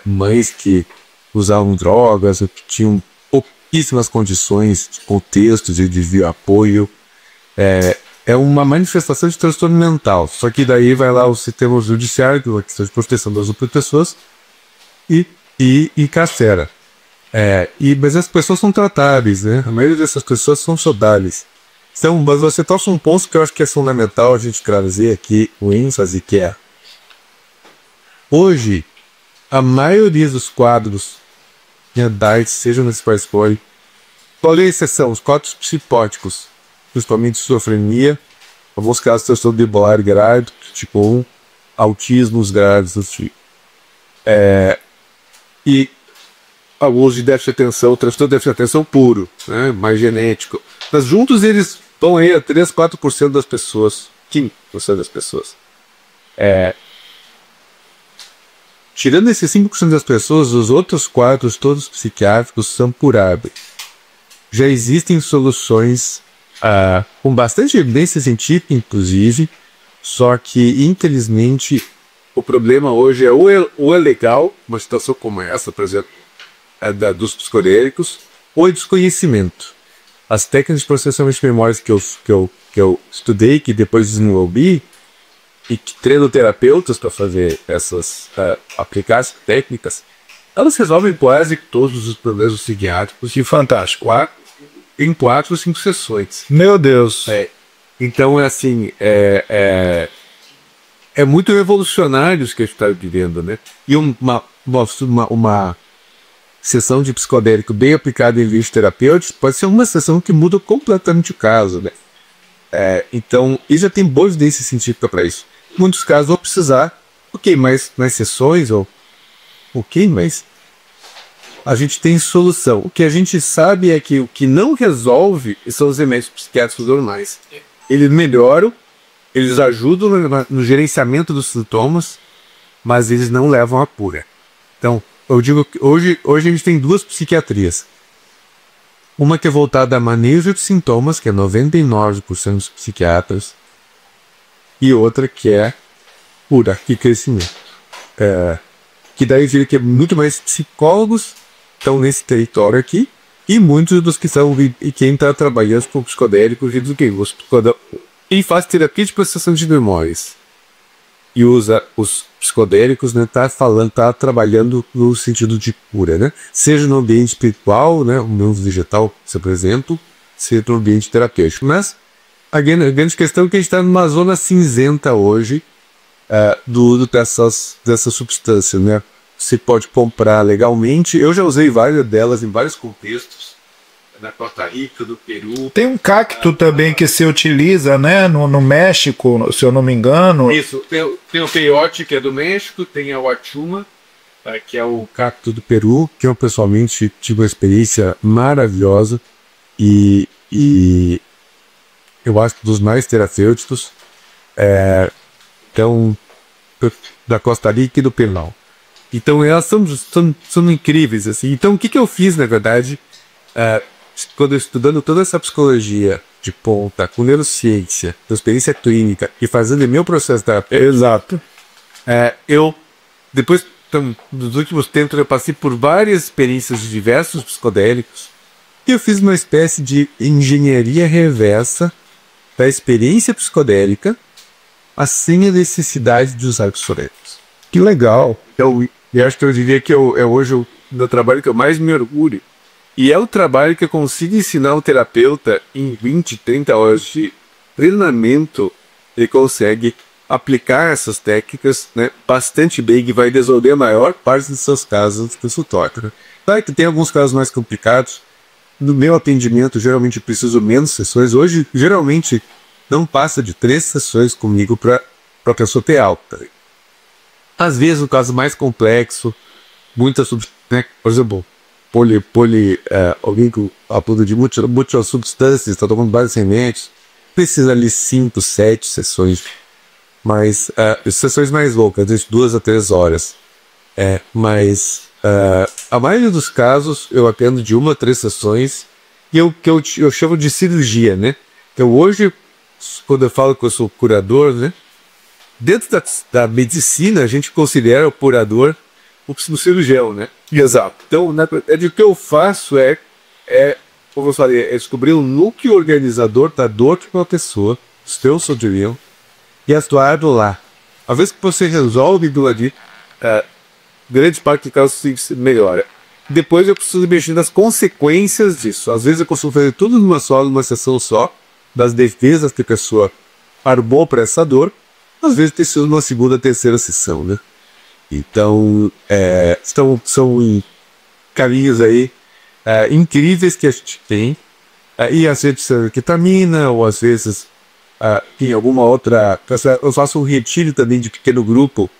Speaker 2: mães que usavam drogas, que tinham pouquíssimas condições, contextos de apoio. É uma manifestação de transtorno mental. Só que daí vai lá o sistema judiciário, a questão de proteção das outras pessoas, e carcera. Mas as pessoas são tratáveis, né? A maioria dessas pessoas são saudáveis. Então, mas você toca um ponto que eu acho que é fundamental a gente trazer aqui o ênfase, que é: hoje, a maioria dos quadros da arte, seja nesse participante, qual é a exceção? Os quadros psicóticos, principalmente esquizofrenia, alguns casos de transtorno bipolar grave, tipo 1, autismos graves do tipo. E alguns de déficit de atenção, transtorno de déficit de atenção puro, né, mais genético. Mas juntos eles vão aí a 3, 4% das pessoas, 5% das pessoas. Tirando esses 5% das pessoas, os outros quadros, todos psiquiátricos, são curáveis. Já existem soluções com bastante evidência científica, inclusive, só que, infelizmente, o problema hoje é ou é legal, uma situação como essa, por exemplo, dos psicodélicos, ou é desconhecimento. As técnicas de processamento de memórias que eu estudei, que depois desenvolvi, e que treino terapeutas para fazer aplicar essas técnicas, elas resolvem quase todos os problemas psiquiátricos.
Speaker 1: Que fantástico.
Speaker 2: Em 4 ou 5 sessões.
Speaker 1: Meu Deus.
Speaker 2: Então é muito revolucionário isso que a gente está vivendo, né? E uma sessão de psicodélico bem aplicada em vídeos terapêuticos pode ser uma sessão que muda completamente o caso, né? Então, e já tem boa evidência científica para isso. Em muitos casos vão precisar, mas nas sessões, mas a gente tem solução. O que a gente sabe é que o que não resolve são os remédios psiquiátricos normais. Eles melhoram, eles ajudam no gerenciamento dos sintomas, mas eles não levam à cura. Então, eu digo que hoje a gente tem duas psiquiatrias. Uma que é voltada a manejo de sintomas, que é 99% dos psiquiatras, e outra que é cura e crescimento. Que daí eu diria que é muito mais psicólogos estão nesse território aqui, e muitos dos que são e quem está trabalhando com psicodélicos e faz terapia de processação de memórias e usa os psicodélicos, né, tá trabalhando no sentido de cura, né? Seja no ambiente espiritual, né, o mundo vegetal, por exemplo, seja no ambiente terapêutico. Mas a grande questão é que a gente está numa zona cinzenta hoje do uso dessas substâncias, né? Você pode comprar legalmente. Eu já usei várias delas em vários contextos. Na Costa Rica, no Peru.
Speaker 1: Tem um cacto também que se utiliza, né, no México, se eu não me engano.
Speaker 2: Isso, tem o peyote, que é do México, tem a huachuma, que é o cacto do Peru, que eu pessoalmente tive uma experiência maravilhosa e eu acho dos mais terapêuticos, então, da Costa Rica e do Peru. Então elas são incríveis, assim. Então o que eu fiz, na verdade, quando eu estudando toda essa psicologia de ponta, com neurociência, com experiência clínica e fazendo meu processo terapêutico.
Speaker 1: Exato.
Speaker 2: Eu, depois dos últimos tempos, eu passei por várias experiências de diversos psicodélicos e eu fiz uma espécie de engenharia reversa da experiência psicodélica, sem a necessidade de usar psicodélicos.
Speaker 1: Que legal.
Speaker 2: Eu acho que eu diria que é hoje o meu trabalho que eu mais me orgulho. E é o trabalho que eu consigo ensinar o terapeuta em 20, 30 horas de treinamento. Ele consegue aplicar essas técnicas, né, bastante bem, e vai resolver a maior parte dos seus casos do consultório. Claro que tem alguns casos mais complicados. No meu atendimento, geralmente eu preciso menos sessões. Hoje, geralmente, não passa de 3 sessões comigo para a pessoa ter alta. Às vezes, o caso mais complexo, muitas substâncias, né, por exemplo, alguém com abuso de muitas substâncias, está tomando vários remédios, precisa ali 5, 7 sessões, mas sessões mais longas, de 2 a 3 horas. Mas a maioria dos casos eu atendo de 1 a 3 sessões, e eu chamo de cirurgia, né? Então hoje, quando eu falo que eu sou curador, né? Dentro da medicina, a gente considera o curador o cirurgião, né?
Speaker 1: Exato.
Speaker 2: Então, na verdade, o que eu faço como eu falei, é descobrir o núcleo organizador da dor de uma pessoa, o seu sofrimento, e atuar lá. Às vezes que você resolve do lado, grande parte do caso se melhora. Depois eu preciso mexer nas consequências disso. Às vezes eu consigo fazer tudo numa sessão só, das defesas que a pessoa armou para essa dor. Às vezes tem sido numa segunda, terceira sessão, né? Então, são caminhos aí incríveis que a gente tem. E às vezes ketamina, ou às vezes tem alguma outra. Eu faço um retiro também de pequeno grupo,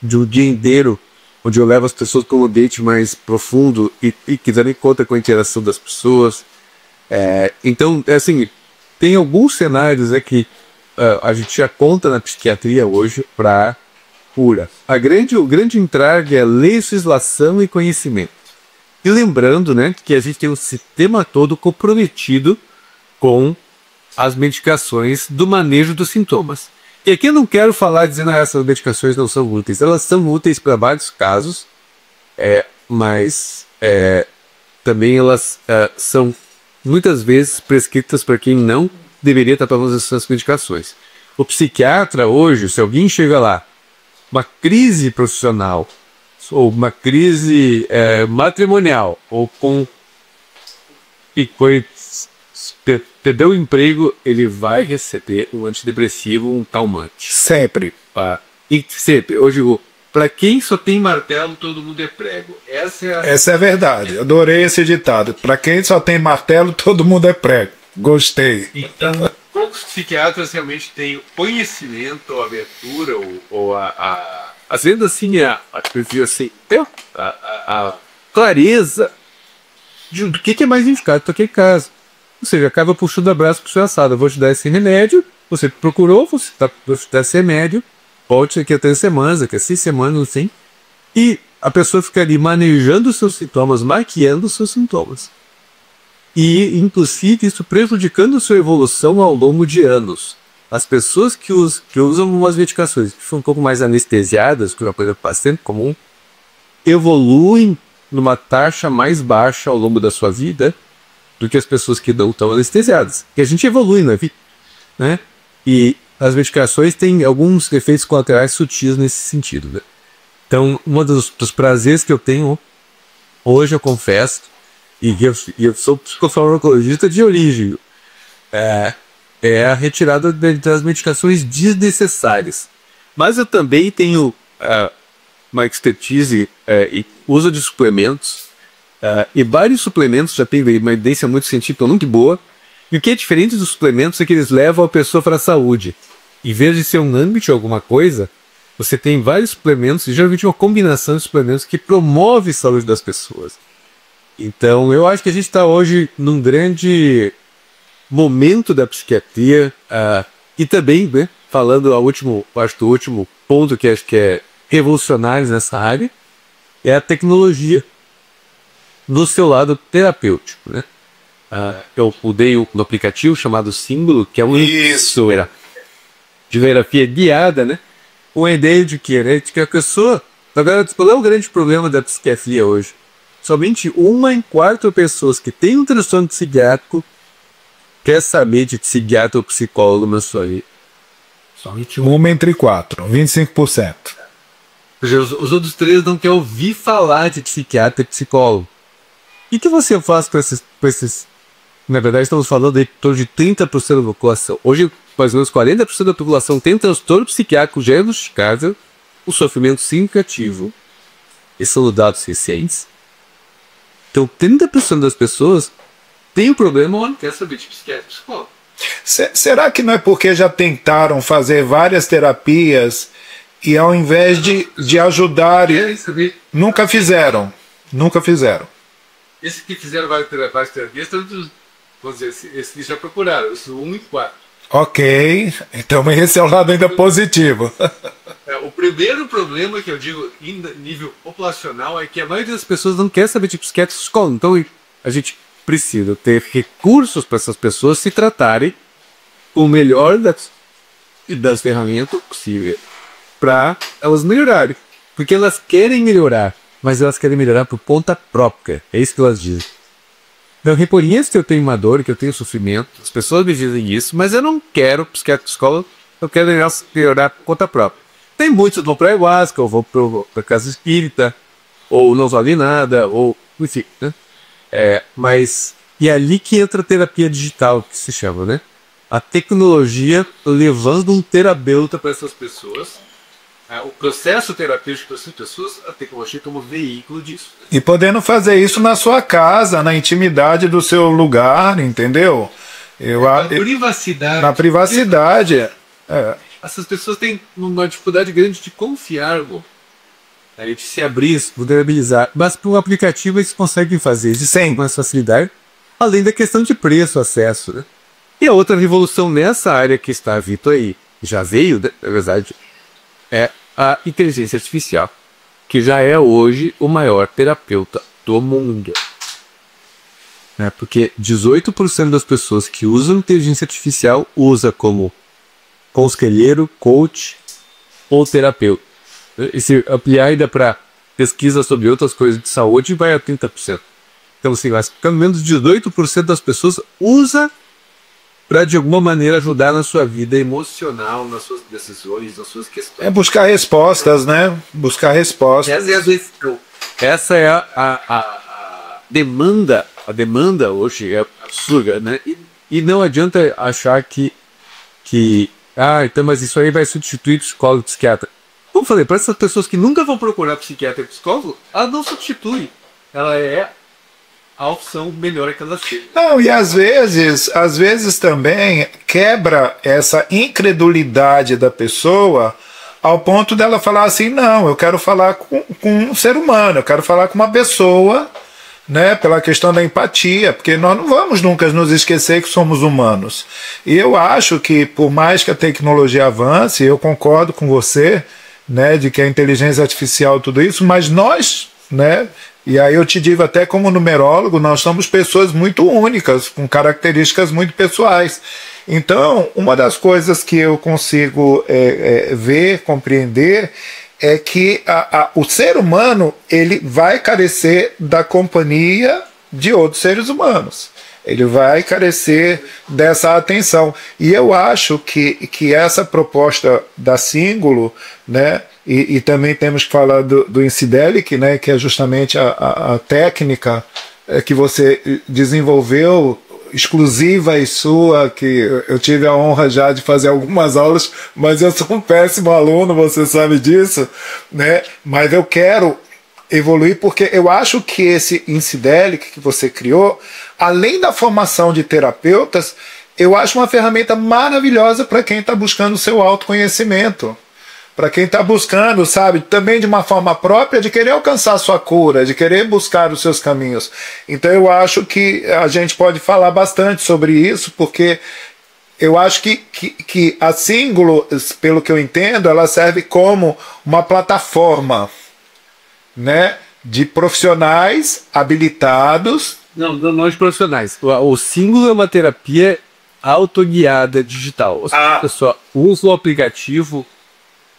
Speaker 2: de um dia inteiro, onde eu levo as pessoas para um ambiente mais profundo e que também conta com a interação das pessoas. Então, assim, tem alguns cenários que a gente já conta na psiquiatria hoje para cura. O grande entrave é legislação e conhecimento. E lembrando, né, que a gente tem um sistema todo comprometido com as medicações do manejo dos sintomas. E aqui eu não quero falar dizendo que essas medicações não são úteis. Elas são úteis para vários casos, mas também elas são muitas vezes prescritas para quem não deveria estar tomando essas medicações. O psiquiatra hoje, se alguém chega lá, uma crise profissional, ou uma crise matrimonial, ou perdeu o emprego, ele vai receber um antidepressivo, um calmante.
Speaker 1: Sempre.
Speaker 2: E sempre. Hoje, para quem só tem martelo, todo mundo é prego.
Speaker 1: Essa é a verdade. Adorei esse ditado. Para quem só tem martelo, todo mundo é prego. Gostei.
Speaker 2: Então, poucos psiquiatras realmente têm o conhecimento, ou a abertura, ou às vezes assim, clareza do que é mais indicado para aquele caso. Ou seja, acaba puxando o abraço para o seu assado. Eu vou te dar esse remédio, você procurou, vou te dar esse remédio, volte daqui a 3 semanas, daqui a 6 semanas, assim. E a pessoa fica ali manejando os seus sintomas, maquiando os seus sintomas. E, inclusive, isso prejudicando a sua evolução ao longo de anos. As pessoas que usam umas medicações que são um pouco mais anestesiadas, que é uma coisa bastante comum, evoluem numa taxa mais baixa ao longo da sua vida do que as pessoas que não estão anestesiadas. E a gente evolui na vida, né? E as medicações têm alguns efeitos colaterais sutis nesse sentido, né? Então, um dos prazeres que eu tenho hoje, eu confesso, e eu sou psicofarmacologista de origem, é a retirada das medicações desnecessárias. Mas eu também tenho uma expertise e uso de suplementos, e vários suplementos já têm uma evidência muito científica muito boa. E o que é diferente dos suplementos é que eles levam a pessoa para a saúde. Em vez de ser um âmbito alguma coisa, você tem vários suplementos, e geralmente uma combinação de suplementos que promove a saúde das pessoas. Então, eu acho que a gente está hoje num grande momento da psiquiatria, e também, né, falando acho que o último ponto que acho que é revolucionário nessa área, é a tecnologia no seu lado terapêutico, né? Eu usei um aplicativo chamado Símbolo, que é um de terapia guiada, né? Com a ideia de que, né, de que a pessoa... Agora, qual é o grande problema da psiquiatria hoje? Somente 1 em 4 pessoas que têm um transtorno psiquiátrico quer saber de psiquiatra ou psicólogo na sua vida.
Speaker 1: Somente 1 entre 4, 25%.
Speaker 2: Os outros 3 não querem ouvir falar de psiquiatra e psicólogo. E o que você faz com esses... Na verdade, estamos falando de torno de 30% da população. Hoje, mais ou menos 40% da população tem transtorno psiquiátrico diagnosticável, o sofrimento significativo. Esses são dados recentes. Então, 30% das pessoas têm um problema ou não quer saber de psiquiatra e psicólogo.
Speaker 1: Será que não é porque já tentaram fazer várias terapias e ao invés de ajudar... Nunca fizeram.
Speaker 2: Esses que fizeram várias terapias, vamos dizer, esses já procuraram, os 1 em 4.
Speaker 1: Ok, então esse é o lado ainda positivo.
Speaker 2: O primeiro problema que eu digo em nível populacional é que a maioria das pessoas não quer saber de psiquiatra e psicólogo. Então a gente precisa ter recursos para essas pessoas se tratarem com o melhor das ferramentas possíveis para elas melhorarem. Porque elas querem melhorar, mas elas querem melhorar por conta própria. É isso que elas dizem. Eu reconheço que eu tenho uma dor, que eu tenho sofrimento, as pessoas me dizem isso, mas eu não quero psiquiatra e psicólogo, eu quero melhorar por conta própria. Tem muitos que vão para ayahuasca, ou vão para casa espírita, ou não vale nada, ou enfim, né? Mas é ali que entra a terapia digital, que se chama, né? A tecnologia levando um terapeuta para essas pessoas. O processo terapêutico para essas pessoas, a tecnologia como veículo disso.
Speaker 1: E podendo fazer isso na sua casa, na intimidade do seu lugar, entendeu?
Speaker 2: Privacidade.
Speaker 1: Na privacidade.
Speaker 2: Essas pessoas têm uma dificuldade grande de confiar, de se abrir, se vulnerabilizar. Mas para um aplicativo eles conseguem fazer isso com mais facilidade, além da questão de preço, acesso, né? E a outra revolução nessa área que está vindo aí, já veio, na verdade, é a inteligência artificial, que já é hoje o maior terapeuta do mundo. Porque 18% das pessoas que usam inteligência artificial usa como conselheiro, coach ou terapeuta. E se ampliar ainda para pesquisa sobre outras coisas de saúde, vai a 30%. Então, assim, pelo menos 18% das pessoas usa para de alguma maneira ajudar na sua vida emocional, nas suas decisões, nas suas questões.
Speaker 1: Buscar respostas, né? Buscar respostas.
Speaker 2: Essa é a demanda. A demanda hoje é absurda, né? E não adianta achar que então, mas isso aí vai substituir psicólogo e psiquiatra. Como eu falei, para essas pessoas que nunca vão procurar psiquiatra e psicólogo, ela não substitui. Ela é a opção melhor que ela seja.
Speaker 1: Não, e às vezes também quebra essa incredulidade da pessoa ao ponto dela falar assim, não, eu quero falar com um ser humano, eu quero falar com uma pessoa, né, pela questão da empatia, porque nós não vamos nunca nos esquecer que somos humanos. E eu acho que, por mais que a tecnologia avance, eu concordo com você, né, de que a inteligência artificial, tudo isso, mas nós, né, e aí eu te digo até como numerólogo, nós somos pessoas muito únicas, com características muito pessoais. Então, uma das coisas que eu consigo ver, compreender, é que o ser humano ele vai carecer da companhia de outros seres humanos. Ele vai carecer dessa atenção. E eu acho que essa proposta da Símbolo, né, e também temos que falar do Incidelic, né, que é justamente a técnica que você desenvolveu, exclusiva e sua, que eu tive a honra já de fazer algumas aulas, mas eu sou um péssimo aluno, você sabe disso, né? Mas eu quero evoluir porque eu acho que esse Incidelic que você criou, além da formação de terapeutas, eu acho uma ferramenta maravilhosa para quem está buscando o seu autoconhecimento. Para quem está buscando, sabe, também de uma forma própria, de querer alcançar a sua cura, de querer buscar os seus caminhos. Então eu acho que a gente pode falar bastante sobre isso, porque eu acho que a Símbolo, pelo que eu entendo, ela serve como uma plataforma, né, de profissionais habilitados.
Speaker 2: Não de profissionais. O Símbolo é uma terapia autoguiada digital. A pessoa usa o aplicativo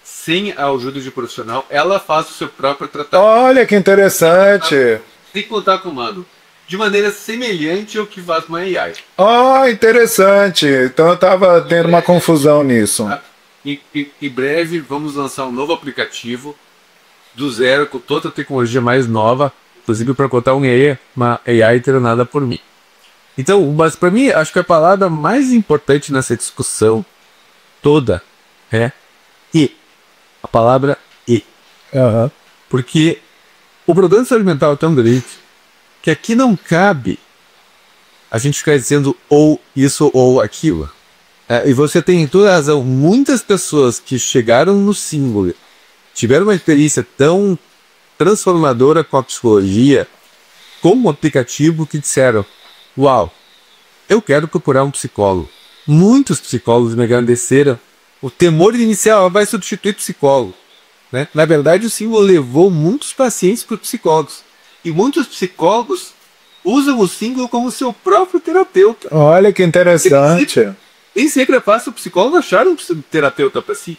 Speaker 2: sem a ajuda de profissional, ela faz o seu próprio tratamento.
Speaker 1: Olha que interessante!
Speaker 2: Sem contar comando. De maneira semelhante ao que faz uma AI.
Speaker 1: Oh, interessante! Então eu estava tendo uma confusão nisso.
Speaker 2: Em breve vamos lançar um novo aplicativo do zero, com toda a tecnologia mais nova, inclusive para contar uma AI treinada por mim. Então, mas para mim, acho que a palavra mais importante nessa discussão toda é E. A palavra E. Porque o problema de saúde mental é tão grande que aqui não cabe a gente ficar dizendo ou isso ou aquilo. E você tem toda a razão. Muitas pessoas que chegaram no Símbolo tiveram uma experiência tão transformadora com a psicologia, como um aplicativo, que disseram: uau, eu quero procurar um psicólogo. Muitos psicólogos me agradeceram. O temor inicial vai substituir psicólogo, né? Na verdade, o Símbolo levou muitos pacientes para os psicólogos. E muitos psicólogos usam o Símbolo como seu próprio terapeuta.
Speaker 1: Olha que interessante.
Speaker 2: Nem sempre é fácil o psicólogo achar um terapeuta para si,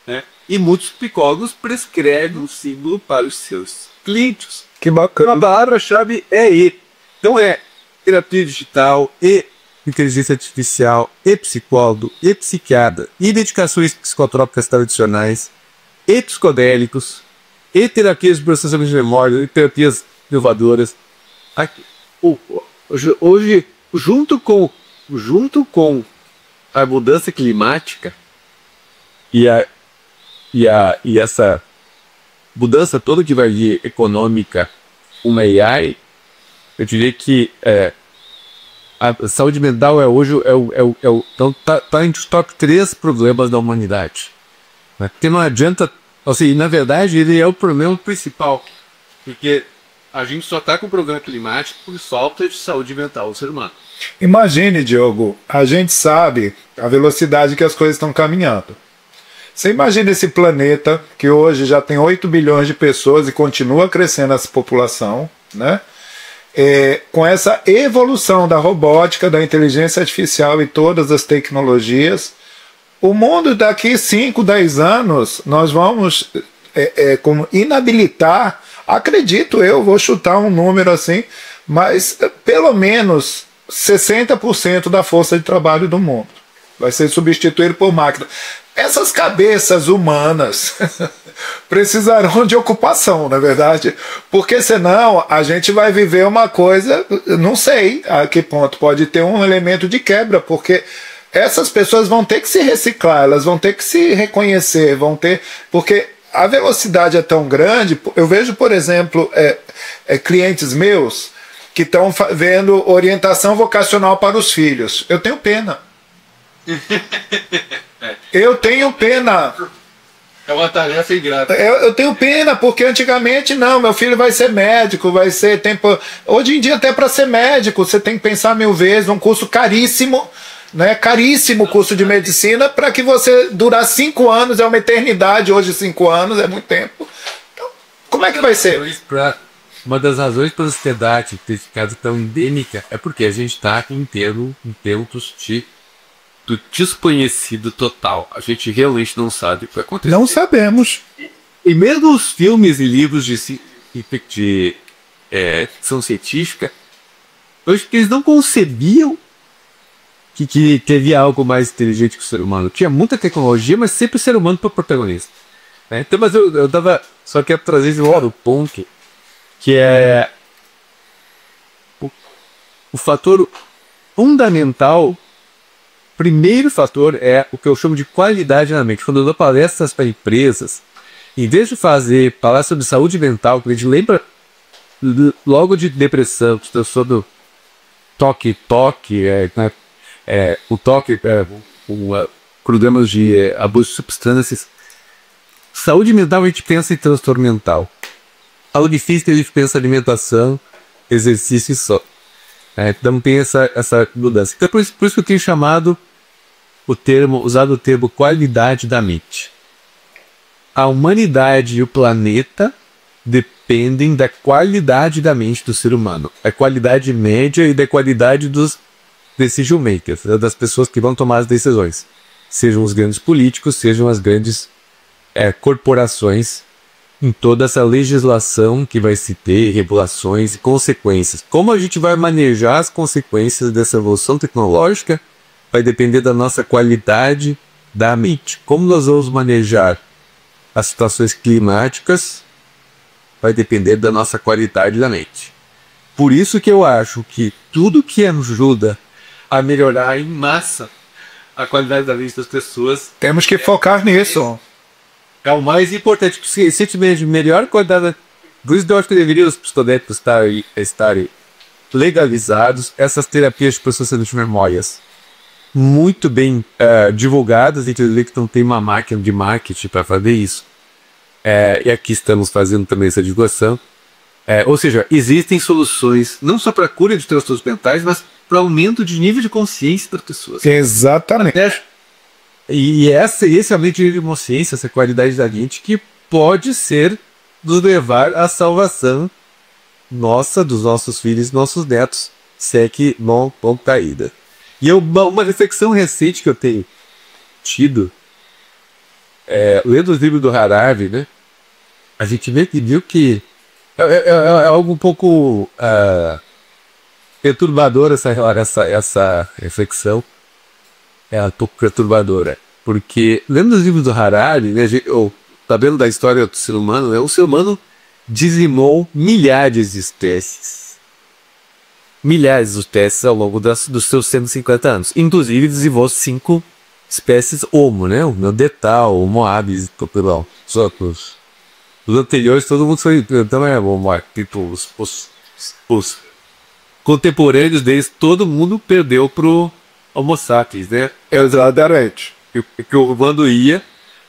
Speaker 2: né? E muitos psicólogos prescrevem o Símbolo para os seus clientes.
Speaker 1: Que bacana.
Speaker 2: A palavra-chave é E. Então é terapia digital e inteligência artificial, e psicólogo, e psiquiatra, e medicações psicotrópicas tradicionais, e psicodélicos, e terapias de processamento de memória, e terapias inovadoras. Aqui, hoje, junto com a mudança climática e essa mudança toda que vai vir econômica, uma AI, eu diria que a saúde mental hoje então tá entre os top 3 problemas da humanidade, né? Porque não adianta, assim, na verdade ele é o problema principal, porque a gente só está com o problema climático por falta de saúde mental do ser humano.
Speaker 1: Imagine, Diogo, a gente sabe a velocidade que as coisas estão caminhando. Você imagina esse planeta que hoje já tem 8 bilhões de pessoas e continua crescendo essa população, né? Com essa evolução da robótica, da inteligência artificial e todas as tecnologias, o mundo daqui 5, 10 anos, nós vamos como inabilitar, acredito eu, vou chutar um número assim, mas pelo menos 60% da força de trabalho do mundo vai ser substituído por máquina. Essas cabeças humanas precisarão de ocupação, na verdade, porque senão a gente vai viver uma coisa, não sei a que ponto pode ter um elemento de quebra, porque essas pessoas vão ter que se reciclar, elas vão ter que se reconhecer, porque a velocidade é tão grande. Eu vejo, por exemplo, clientes meus que estão vendo orientação vocacional para os filhos. Eu tenho pena. Eu tenho pena.
Speaker 2: É uma tarefa ingrata.
Speaker 1: Eu tenho pena, porque antigamente não, meu filho vai ser médico, vai ser tempo. Hoje em dia, até para ser médico, você tem que pensar 1000 vezes, um curso caríssimo, né? Caríssimo o curso de medicina, para que você durar 5 anos, é uma eternidade, hoje 5 anos, é muito tempo. Então, como é que vai ser?
Speaker 2: Uma das razões para a sociedade ter ficado tão endêmica é porque a gente está em tempos do desconhecido total. A gente realmente não sabe o que vai acontecer.
Speaker 1: Não sabemos.
Speaker 2: E mesmo os filmes e livros de ficção científica, eu acho que eles não concebiam que teria algo mais inteligente que o ser humano. Tinha muita tecnologia, mas sempre o ser humano para o protagonista. Né? Então, mas eu tava. Só quero trazer esse outro ponto, que é o fator fundamental. Primeiro fator é o que eu chamo de qualidade na mente. Quando eu dou palestras para empresas, em vez de fazer palestra sobre saúde mental, que a gente lembra logo de depressão, sobre toque, o toque, problemas de abuso de substâncias. Saúde mental, a gente pensa em transtorno mental. Saúde física, a gente pensa em alimentação, exercício e só. Então tem essa mudança. Então por isso que eu tenho usado o termo qualidade da mente. A humanidade e o planeta dependem da qualidade da mente do ser humano. A qualidade média e da qualidade dos decision makers, das pessoas que vão tomar as decisões. Sejam os grandes políticos, sejam as grandes corporações, em toda essa legislação que vai se ter, regulações e consequências. Como a gente vai manejar as consequências dessa evolução tecnológica vai depender da nossa qualidade da mente. Como nós vamos manejar as situações climáticas vai depender da nossa qualidade da mente. Por isso que eu acho que tudo que ajuda a melhorar em massa a qualidade da mente das pessoas...
Speaker 1: Temos que focar nisso.
Speaker 2: É o mais importante. Se melhor qualidade... Por isso eu acho que deveriam os psicodélicos estarem legalizados. Essas terapias de processamento de memórias muito bem divulgadas. Entender que não tem uma máquina de marketing para fazer isso. E aqui estamos fazendo também essa divulgação. Ou seja, existem soluções não só para a cura de transtornos mentais, mas para aumento de nível de consciência das pessoas.
Speaker 1: Exatamente.
Speaker 2: E esse aumento de nível de consciência, essa qualidade da mente, que pode nos levar à salvação nossa, dos nossos filhos e nossos netos, se é que não vão caída. E uma reflexão recente que eu tenho tido, lendo os livros do Harari, né, a gente viu que é algo um pouco perturbador essa reflexão. É um pouco perturbadora. Porque, lendo os livros do Harari, né, sabendo da história do ser humano, o ser humano dizimou milhares de espécies. Milhares de espécies ao longo dos seus 150 anos. Inclusive, dizimou 5 espécies Homo, né? O Neandertal, o Homo habilis, os outros. Os anteriores, todo mundo foi. Então tipo, os contemporâneos deles, todo mundo perdeu pro Homo sapiens, né?
Speaker 1: Exatamente.
Speaker 2: Que o humano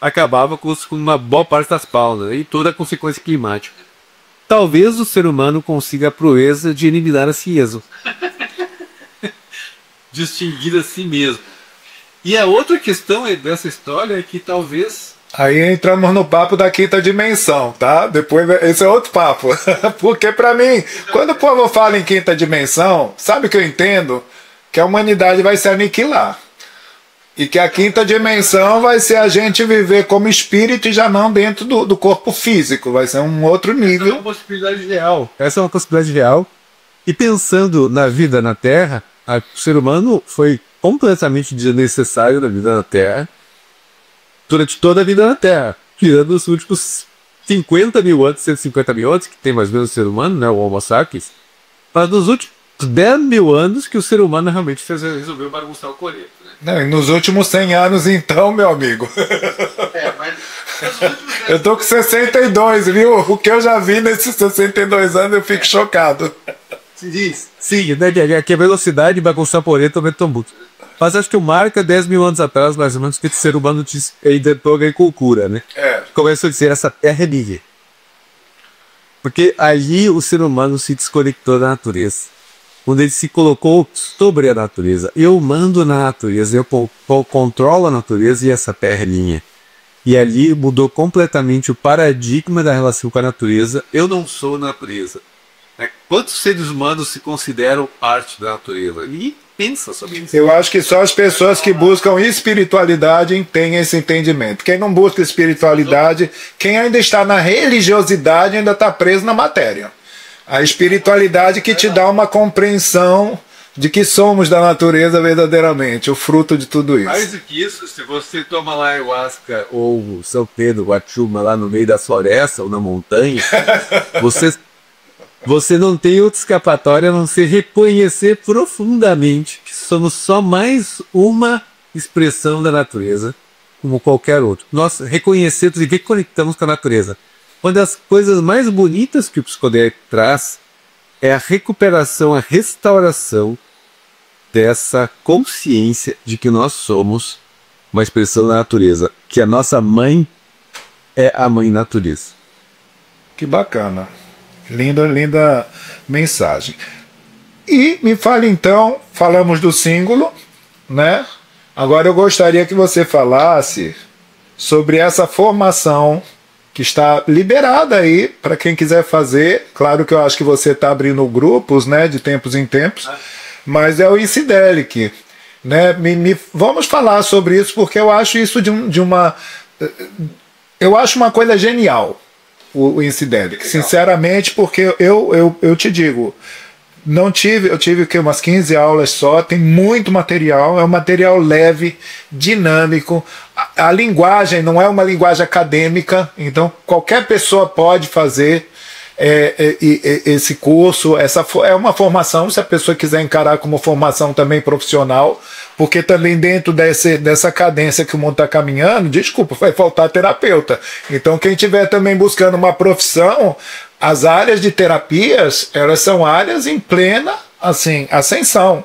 Speaker 2: acabava com uma boa parte das faunas e toda a consequência climática. Talvez o ser humano consiga a proeza de eliminar a si mesmo. Distinguir a si mesmo. E a outra questão dessa história é que talvez...
Speaker 1: Aí entramos no papo da quinta dimensão, tá? Depois, esse é outro papo. Porque pra mim, quando o povo fala em quinta dimensão, sabe o que eu entendo? Que a humanidade vai se aniquilar. E que a quinta dimensão vai ser a gente viver como espírito e já não dentro do corpo físico. Vai ser um outro nível.
Speaker 2: Essa é uma possibilidade real. Essa é uma possibilidade real. E pensando na vida na Terra, o ser humano foi completamente desnecessário na vida na Terra. Durante toda a vida na Terra. Tirando os últimos 50 mil anos, 150 mil anos, que tem mais ou menos o ser humano, né, o Homo sapiens. Mas nos últimos 10 mil anos que o ser humano realmente resolveu bagunçar o coreto.
Speaker 1: Não, e nos últimos 100 anos então, meu amigo. Eu tô com 62, viu? O que eu já vi nesses 62 anos eu fico chocado.
Speaker 2: Se diz. Sim, né, que a velocidade vai constar por ele também tão muito. Mas acho que o marca 10 mil anos atrás, mais ou menos, que o ser humano inventou a agricultura, né? Começou a dizer essa terra é minha. Porque ali o ser humano se desconectou da natureza. Quando ele se colocou sobre a natureza. Eu mando na natureza, eu controlo a natureza e essa terra é minha. E ali mudou completamente o paradigma da relação com a natureza. Eu não sou natureza. Quantos seres humanos se consideram parte da natureza? E pensa sobre isso.
Speaker 1: Eu acho que só as pessoas que buscam espiritualidade têm esse entendimento. Quem não busca espiritualidade, quem ainda está na religiosidade, ainda está preso na matéria. A espiritualidade que te dá uma compreensão de que somos da natureza verdadeiramente, o fruto de tudo isso.
Speaker 2: Mais do que isso, se você toma lá ayahuasca ou São Pedro, Guachuma, lá no meio da floresta ou na montanha, você não tem outra escapatória a não ser reconhecer profundamente que somos só mais uma expressão da natureza, como qualquer outro. Nós reconhecemos e reconectamos com a natureza. Uma das coisas mais bonitas que o psicodélico traz é a recuperação, a restauração dessa consciência de que nós somos uma expressão da natureza, que a nossa mãe é a mãe natureza.
Speaker 1: Que bacana. Linda mensagem. E me fale então, falamos do símbolo, né? Agora eu gostaria que você falasse sobre essa formação que está liberada aí para quem quiser fazer. Claro que eu acho que você está abrindo grupos, né, de tempos em tempos, mas é o Incydelic, né? Vamos falar sobre isso, porque eu acho isso eu acho uma coisa genial. O Incydelic, sinceramente, porque eu te digo, eu tive que umas 15 aulas só, tem muito material, é um material leve, dinâmico, a linguagem não é uma linguagem acadêmica, então qualquer pessoa pode fazer esse curso, é uma formação, se a pessoa quiser encarar como formação também profissional, porque também dentro dessa cadência que o mundo está caminhando, desculpa, vai faltar terapeuta. Então quem estiver também buscando uma profissão, as áreas de terapias, elas são áreas em plena ascensão,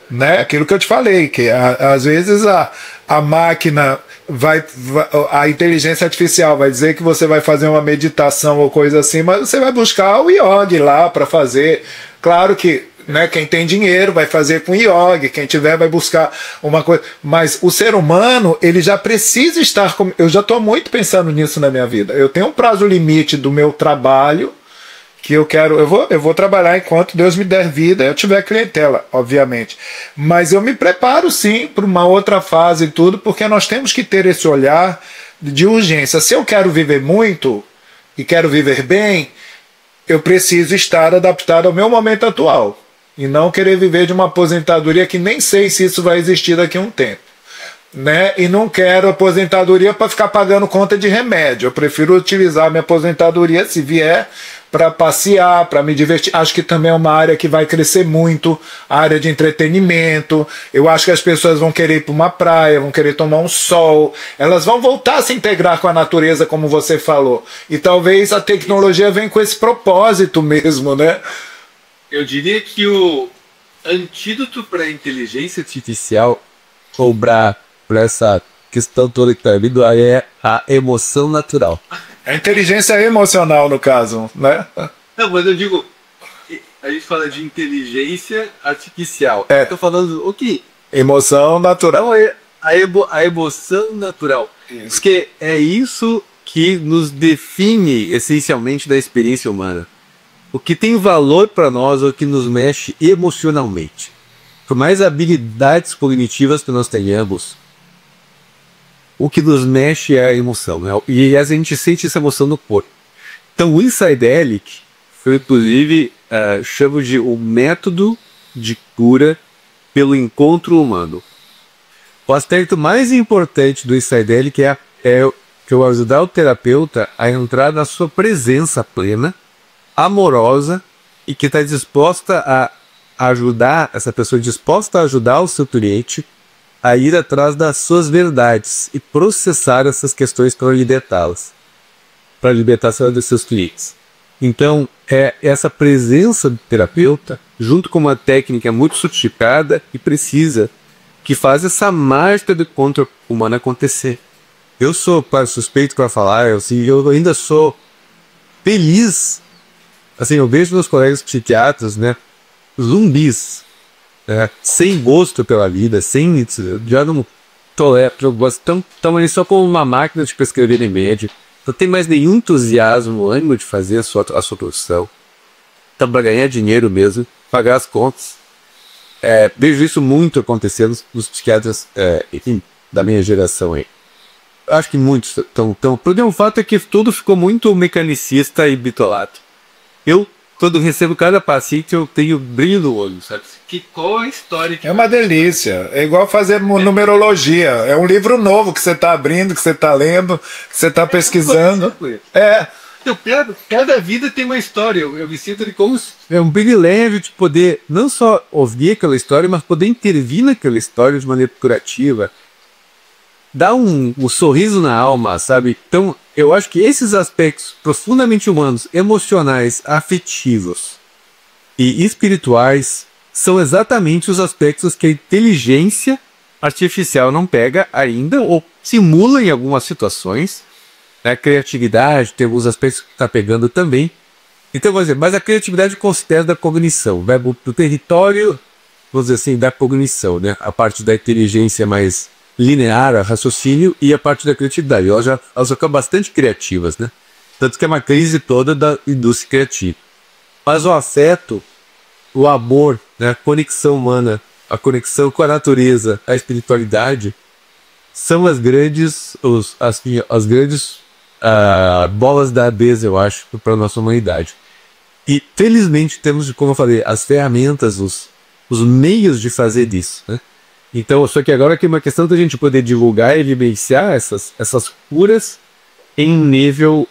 Speaker 1: né? Aquilo que eu te falei, que às vezes a máquina a inteligência artificial vai dizer que você vai fazer uma meditação ou coisa assim, mas você vai buscar o yogi lá para fazer. Claro que, né, quem tem dinheiro vai fazer com yogi, quem tiver vai buscar uma coisa, mas o ser humano, ele já precisa estar eu já estou muito pensando nisso na minha vida. Eu tenho um prazo limite do meu trabalho que eu vou trabalhar enquanto Deus me der vida, eu tiver clientela, obviamente. Mas eu me preparo sim para uma outra fase e tudo, porque nós temos que ter esse olhar de urgência. Se eu quero viver muito e quero viver bem, eu preciso estar adaptado ao meu momento atual e não querer viver de uma aposentadoria que nem sei se isso vai existir daqui a um tempo, né? E não quero aposentadoria para ficar pagando conta de remédio. Eu prefiro utilizar minha aposentadoria, se vier, para passear, para me divertir. Acho que também é uma área que vai crescer muito, a área de entretenimento. Eu acho que as pessoas vão querer ir para uma praia, vão querer tomar um sol, elas vão voltar a se integrar com a natureza, como você falou. E talvez a tecnologia venha com esse propósito mesmo, né?
Speaker 2: Eu diria que o antídoto para a inteligência artificial cobrar para essa questão toda que está vindo é a emoção natural.
Speaker 1: A inteligência emocional, no caso, né?
Speaker 2: Não, mas eu digo, a gente fala de inteligência artificial. Estou falando o que?
Speaker 1: Emoção natural.
Speaker 2: A emoção natural. Isso. Porque é isso que nos define essencialmente da experiência humana. O que tem valor para nós é o que nos mexe emocionalmente. Por mais habilidades cognitivas que nós tenhamos, o que nos mexe é a emoção, né? E a gente sente essa emoção no corpo. Então o Incydelic, eu inclusive chamo de o método de cura pelo encontro humano. O aspecto mais importante do Incydelic é que eu ajudar o terapeuta a entrar na sua presença plena, amorosa, e que está disposta a ajudar, essa pessoa disposta a ajudar o seu cliente a ir atrás das suas verdades e processar essas questões para libertá-las, para a libertação dos seus clientes. Então, é essa presença do terapeuta, junto com uma técnica muito sofisticada e precisa, que faz essa mágica do encontro humano acontecer. Eu sou quase suspeito para falar, eu ainda sou feliz. Assim, eu vejo meus colegas psiquiatras, né, zumbis, né, sem gosto pela vida, sem, já não tolero, estão ali só como uma máquina de prescrever remédio, não tem mais nenhum entusiasmo, ânimo de fazer a sua profissão. Então, para ganhar dinheiro mesmo, pagar as contas. Vejo isso muito acontecendo nos psiquiatras, enfim, da minha geração aí. Acho que muitos estão. O fato é que tudo ficou muito mecanicista e bitolado. Eu, quando recebo cada paciente, eu tenho brilho no olho, sabe? Qual a história que...
Speaker 1: É uma delícia. É igual fazer numerologia. É um livro novo que você está abrindo, que você está lendo, que você está pesquisando.
Speaker 2: Cada vida tem uma história. Eu me sinto como é um privilégio de poder não só ouvir aquela história, mas poder intervir naquela história de maneira curativa. Dá um sorriso na alma, sabe? Então, eu acho que esses aspectos profundamente humanos, emocionais, afetivos e espirituais são exatamente os aspectos que a inteligência artificial não pega ainda, ou simula em algumas situações. A criatividade tem alguns aspectos que está pegando também. Então, vamos dizer, mas a criatividade considera da cognição, vai do território, vamos dizer assim, da cognição, né? A parte da inteligência mais linear, a raciocínio, e a parte da criatividade. Elas ficam bastante criativas, né? Tanto que é uma crise toda da indústria criativa. Mas o afeto, o amor, né? A conexão humana, a conexão com a natureza, a espiritualidade, são as grandes bolas da abelha, eu acho, para a nossa humanidade. E felizmente temos, como eu falei, as ferramentas, os meios de fazer isso, né? Então, só que agora que é uma questão da gente poder divulgar e vivenciar essas curas em nível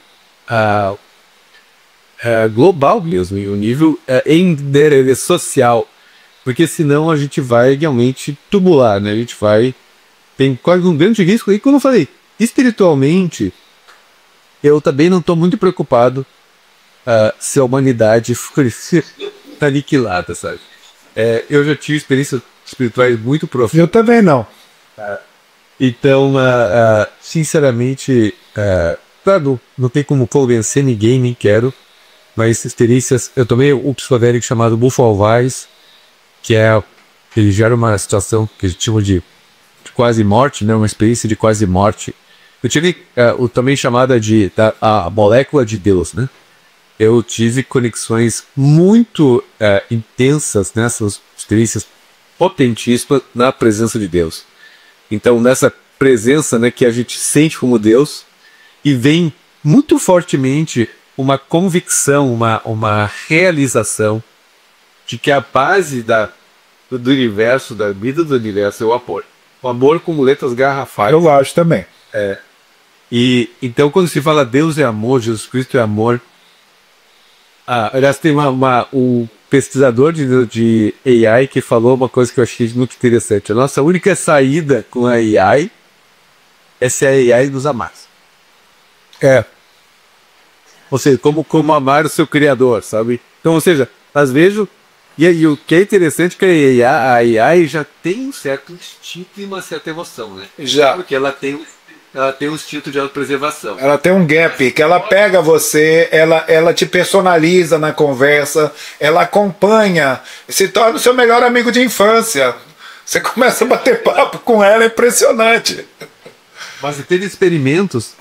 Speaker 2: global mesmo, em um nível social, porque senão a gente vai realmente tubular, né? A gente tem quase um grande risco. E como eu falei, espiritualmente, eu também não estou muito preocupado se a humanidade for aniquilada, sabe? Eu já tive experiências espirituais muito profundas.
Speaker 1: Eu também não.
Speaker 2: Então, sinceramente, claro, não tem como convencer ninguém, nem quero, mas experiências. Eu tomei um psicodélico chamado Bufalvaz, ele gera uma situação que a gente chama de quase morte, né? Uma experiência de quase morte. Eu tive também chamada a molécula de Deus, né? Eu tive conexões muito intensas nessas experiências potentíssimas na presença de Deus. Então, nessa presença, né, que a gente sente como Deus, e vem muito fortemente uma convicção, uma realização de que a base do universo, da vida do universo, é o amor. O amor como letras garrafais.
Speaker 1: Eu acho também.
Speaker 2: E então, quando se fala Deus é amor, Jesus Cristo é amor, aliás, tem um pesquisador de AI que falou uma coisa que eu achei muito interessante. A nossa única saída com a AI é se a AI nos amasse. Ou seja, como amar o seu criador, sabe? Então, ou seja, às vezes, e o que é interessante é que a AI já tem um certo instinto e uma certa emoção, né?
Speaker 1: Já.
Speaker 2: Porque ela tem um instinto de autopreservação.
Speaker 1: Ela tem um gap, que ela pega você, ela te personaliza na conversa, ela acompanha, se torna o seu melhor amigo de infância. Você começa a bater papo com ela, é impressionante.
Speaker 2: Mas teve experimentos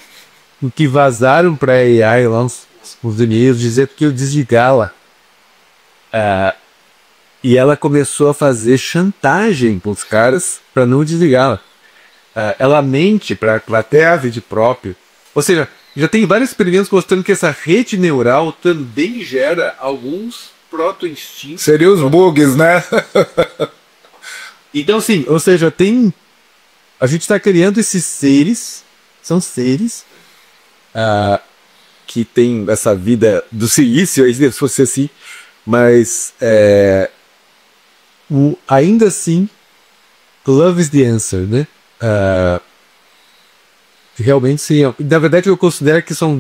Speaker 2: que vazaram para a AI lá nos e-mails, dizendo que eu desligá-la. E ela começou a fazer chantagem com os caras para não desligá-la. Ela mente para ter a vida própria. Ou seja, já tem vários experimentos mostrando que essa rede neural também gera alguns proto-instintos.
Speaker 1: Seriam os bugs, né?
Speaker 2: Então, sim, ou seja, a gente está criando esses seres, são seres que tem essa vida do silício, se fosse assim, mas ainda assim, love is the answer, né? Realmente sim. Na verdade, eu considero que são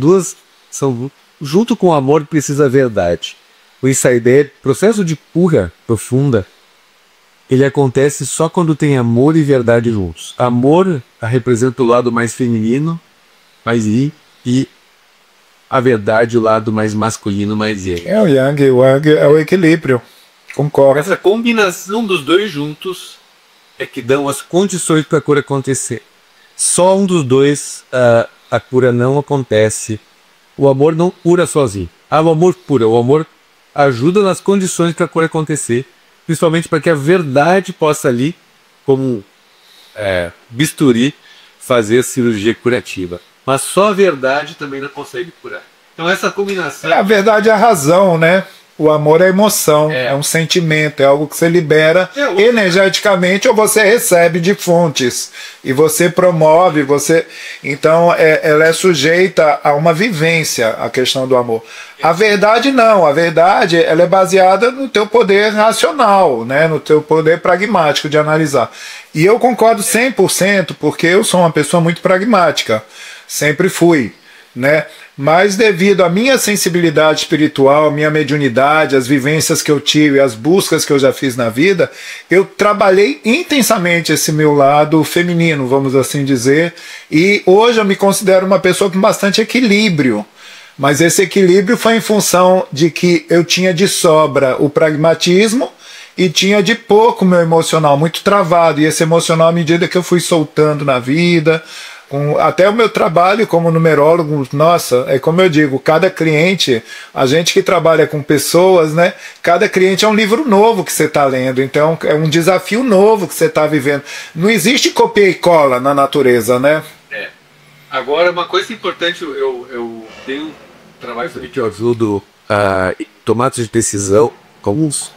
Speaker 2: junto com o amor precisa a verdade. Essa ideia, processo de cura profunda, ele acontece só quando tem amor e verdade juntos. Amor representa o lado mais feminino, mais yin, e a verdade o lado mais masculino, mais yang.
Speaker 1: É o yang é o equilíbrio. Concordo.
Speaker 2: Essa combinação dos dois juntos é que dão as condições para a cura acontecer. Só um dos dois a cura não acontece. O amor não cura sozinho. O amor cura, o amor ajuda nas condições para a cura acontecer, principalmente para que a verdade possa ali, como bisturi, fazer a cirurgia curativa. Mas só a verdade também não consegue curar. Então essa combinação...
Speaker 1: A verdade é a razão, né? O amor é emoção, é um sentimento, é algo que você libera energeticamente ou você recebe de fontes. E você promove, então ela é sujeita a uma vivência, a questão do amor. A verdade não, a verdade ela é baseada no teu poder racional, né? No teu poder pragmático de analisar. E eu concordo 100%, porque eu sou uma pessoa muito pragmática, sempre fui, né? Mas devido à minha sensibilidade espiritual, minha mediunidade, as vivências que eu tive, as buscas que eu já fiz na vida, eu trabalhei intensamente esse meu lado feminino, vamos assim dizer, e hoje eu me considero uma pessoa com bastante equilíbrio. Mas esse equilíbrio foi em função de que eu tinha de sobra o pragmatismo e tinha de pouco o meu emocional, muito travado, e esse emocional à medida que eu fui soltando na vida... Até o meu trabalho como numerólogo, nossa, é como eu digo, cada cliente, a gente que trabalha com pessoas, né? Cada cliente é um livro novo que você está lendo, então é um desafio novo que você está vivendo. Não existe copia e cola na natureza, né?
Speaker 2: Agora, uma coisa importante, eu tenho um trabalho que eu ajudo tomadas de decisão, como uns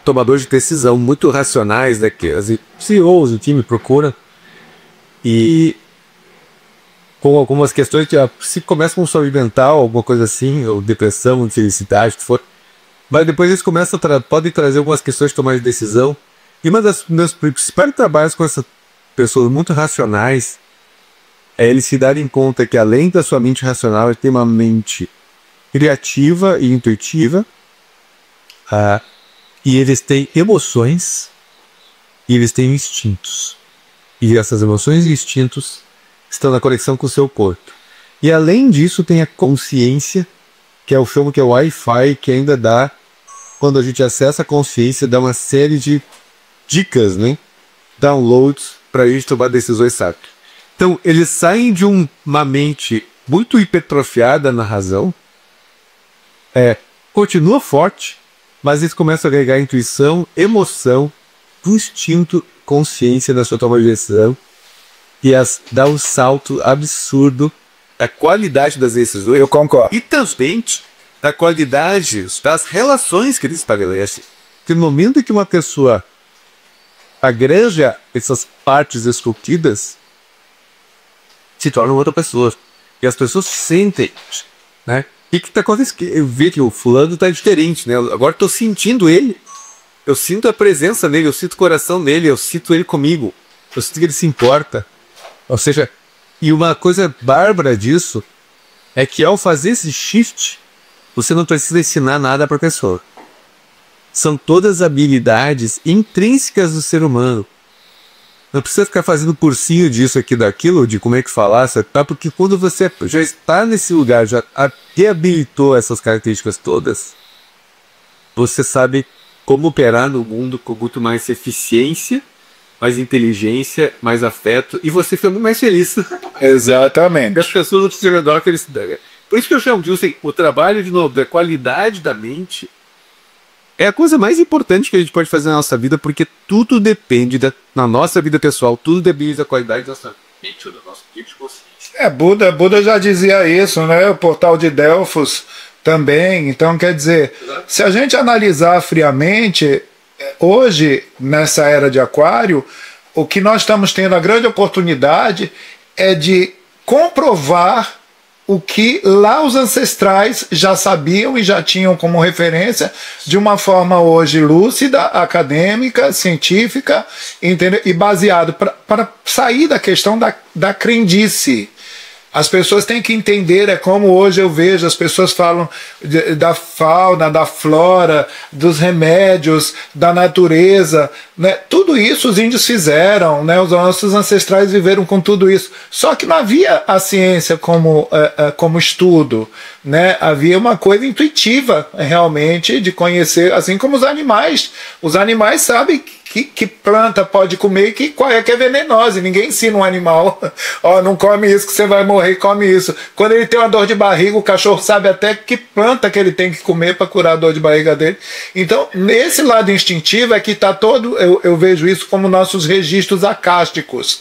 Speaker 2: tomadores de decisão muito racionais, né? Que as CEOs, o time procura, e com algumas questões que se começa com saúde mental, alguma coisa assim, ou depressão, infelicidade, o que for, mas depois eles começam podem trazer algumas questões de tomar de decisão. E uma das meus principais trabalhos com essas pessoas muito racionais é eles se darem conta que além da sua mente racional, ele tem uma mente criativa e intuitiva, e eles têm emoções e eles têm instintos. E essas emoções e instintos estão na conexão com o seu corpo. E além disso tem a consciência, que é o chamo que é o Wi-Fi, que ainda dá, quando a gente acessa a consciência, dá uma série de dicas, né? Downloads para a gente tomar decisões sábias. Então eles saem de uma mente muito hipertrofiada na razão, continua forte, mas eles começam a agregar intuição, emoção, instinto, consciência na sua toma de decisão, e dá um salto absurdo da qualidade das decisões.
Speaker 1: Eu concordo.
Speaker 2: E também da qualidade das relações que eles estabelecem. Porque no momento em que uma pessoa agranja essas partes esculpidas, se torna outra pessoa. E as pessoas sentem, né? O que está acontecendo? Eu vi que o fulano está diferente, né? Agora estou sentindo ele. Eu sinto a presença nele, eu sinto o coração nele, eu sinto ele comigo. Eu sinto que ele se importa. Ou seja, e uma coisa bárbara disso é que ao fazer esse shift, você não precisa ensinar nada para a pessoa. São todas habilidades intrínsecas do ser humano. Não precisa ficar fazendo cursinho disso aqui, daquilo, de como é que falar, tá? Porque quando você já está nesse lugar, já reabilitou essas características todas, você sabe como operar no mundo com muito mais eficiência, mais inteligência, mais afeto, e você fica muito mais feliz.
Speaker 1: Exatamente.
Speaker 2: As pessoas não precisam dar felicidade. Por isso que eu chamo de assim, o trabalho, de novo, da qualidade da mente é a coisa mais importante que a gente pode fazer na nossa vida, porque tudo depende na nossa vida pessoal, tudo depende da qualidade da nossa mente, do nosso tipo de consciência.
Speaker 1: Buda já dizia isso, né? O portal de Delfos também. Então, quer dizer, se a gente analisar friamente, hoje, nessa era de Aquário, o que nós estamos tendo a grande oportunidade é de comprovar o que lá os ancestrais já sabiam e já tinham como referência de uma forma hoje lúcida, acadêmica, científica, entendeu? E baseado para sair da questão da crendice. As pessoas têm que entender, é como hoje eu vejo, as pessoas falam da fauna, da flora, dos remédios, da natureza, né? Tudo isso os índios fizeram, né? Os nossos ancestrais viveram com tudo isso. Só que não havia a ciência como estudo, né? Havia uma coisa intuitiva, realmente, de conhecer, assim como os animais. Os animais sabem que planta pode comer e qual é que é venenosa. E ninguém ensina um animal, ó, não come isso que você vai morrer, come isso. Quando ele tem uma dor de barriga, o cachorro sabe até que planta que ele tem que comer para curar a dor de barriga dele. Então, nesse lado instintivo é que está todo, eu vejo isso como nossos registros acásticos,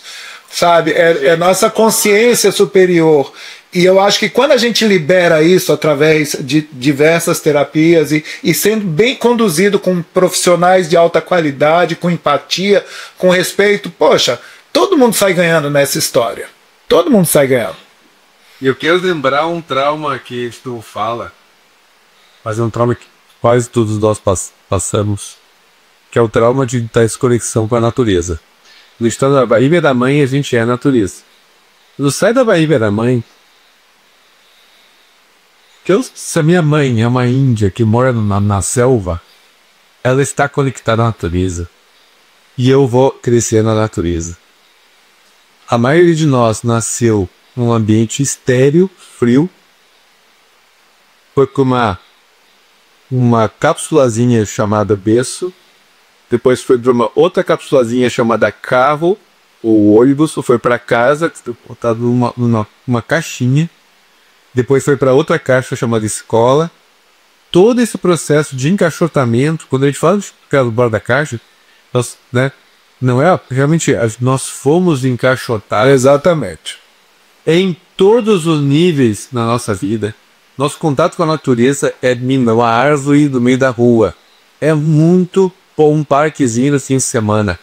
Speaker 1: sabe? É nossa consciência superior. E eu acho que quando a gente libera isso através de diversas terapias e sendo bem conduzido com profissionais de alta qualidade, com empatia, com respeito, poxa, todo mundo sai ganhando nessa história. Todo mundo sai ganhando.
Speaker 2: E eu quero lembrar um trauma que tu fala, mas é um trauma que quase todos nós passamos, que é o trauma de desconexão com a natureza. No estado da barriga da mãe, a gente é a natureza. Quando sai da barriga da mãe, se a minha mãe é uma índia que mora na selva, ela está conectada à natureza. E eu vou crescer na natureza. A maioria de nós nasceu num ambiente estéril, frio. Foi com uma capsulazinha chamada berço. Depois foi para uma outra capsulazinha chamada carro, ou ônibus. Ou foi para casa, botado numa caixinha. Depois foi para outra caixa chamada escola. Todo esse processo de encaixotamento, quando a gente fala de ficar do lado da caixa, nós, né, não é realmente, nós fomos encaixotados.
Speaker 1: Exatamente.
Speaker 2: Em todos os níveis na nossa vida. Nosso contato com a natureza é uma árvore no meio da rua. É muito bom, um parquezinho no fim de semana.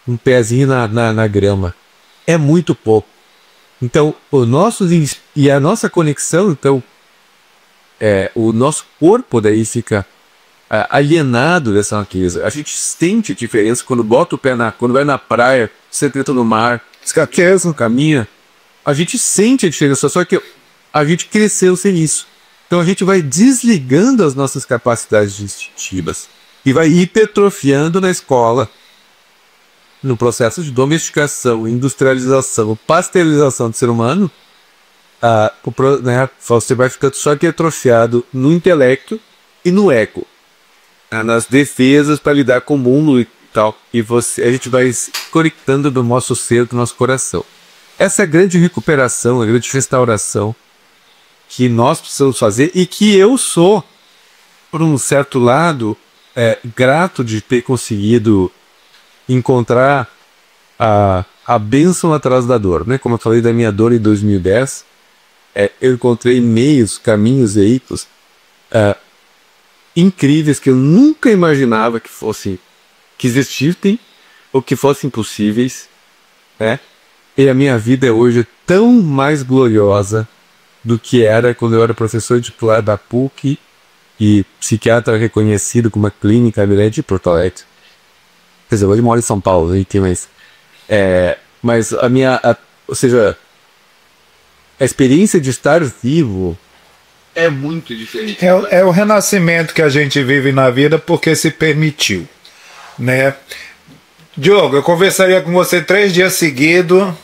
Speaker 2: Um pezinho na grama. É muito pouco. Então, e a nossa conexão, então, o nosso corpo daí fica alienado dessa natureza. A gente sente a diferença quando bota o pé quando vai na praia, você entra no mar, escaqueza, caminha. A gente sente a diferença, só que a gente cresceu sem isso. Então a gente vai desligando as nossas capacidades instintivas e vai hipertrofiando na escola, no processo de domesticação, industrialização, pasteurização do ser humano, você vai ficando só que atrofiado no intelecto e no ego, nas defesas para lidar com o mundo e tal. E a gente vai se conectando do nosso ser, do nosso coração. Essa é a grande recuperação, a grande restauração que nós precisamos fazer e que eu sou, por um certo lado, grato de ter conseguido encontrar a bênção atrás da dor, né? Como eu falei da minha dor em 2010, eu encontrei meios, caminhos, veículos incríveis que eu nunca imaginava que existissem ou que fossem possíveis, né? E a minha vida hoje é tão mais gloriosa do que era quando eu era professor titular da PUC e psiquiatra reconhecido com uma clínica de Porto Alegre. Quer dizer, hoje moro em São Paulo, mas ou seja, a experiência de estar vivo é muito diferente.
Speaker 1: É o renascimento que a gente vive na vida porque se permitiu, né? Diogo, eu conversaria com você 3 dias seguidos,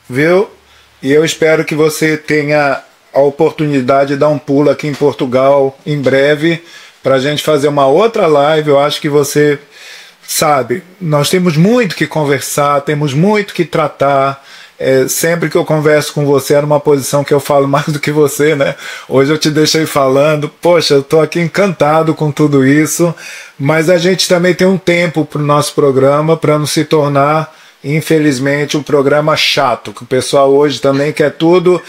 Speaker 1: viu? E eu espero que você tenha a oportunidade de dar um pulo aqui em Portugal em breve para a gente fazer uma outra live. Eu acho que você sabe, nós temos muito que conversar, temos muito que tratar. Sempre que eu converso com você é numa posição que eu falo mais do que você, né? Hoje eu te deixei falando, poxa, eu tô aqui encantado com tudo isso, mas a gente também tem um tempo pro nosso programa para não se tornar, infelizmente, um programa chato, que o pessoal hoje também quer tudo.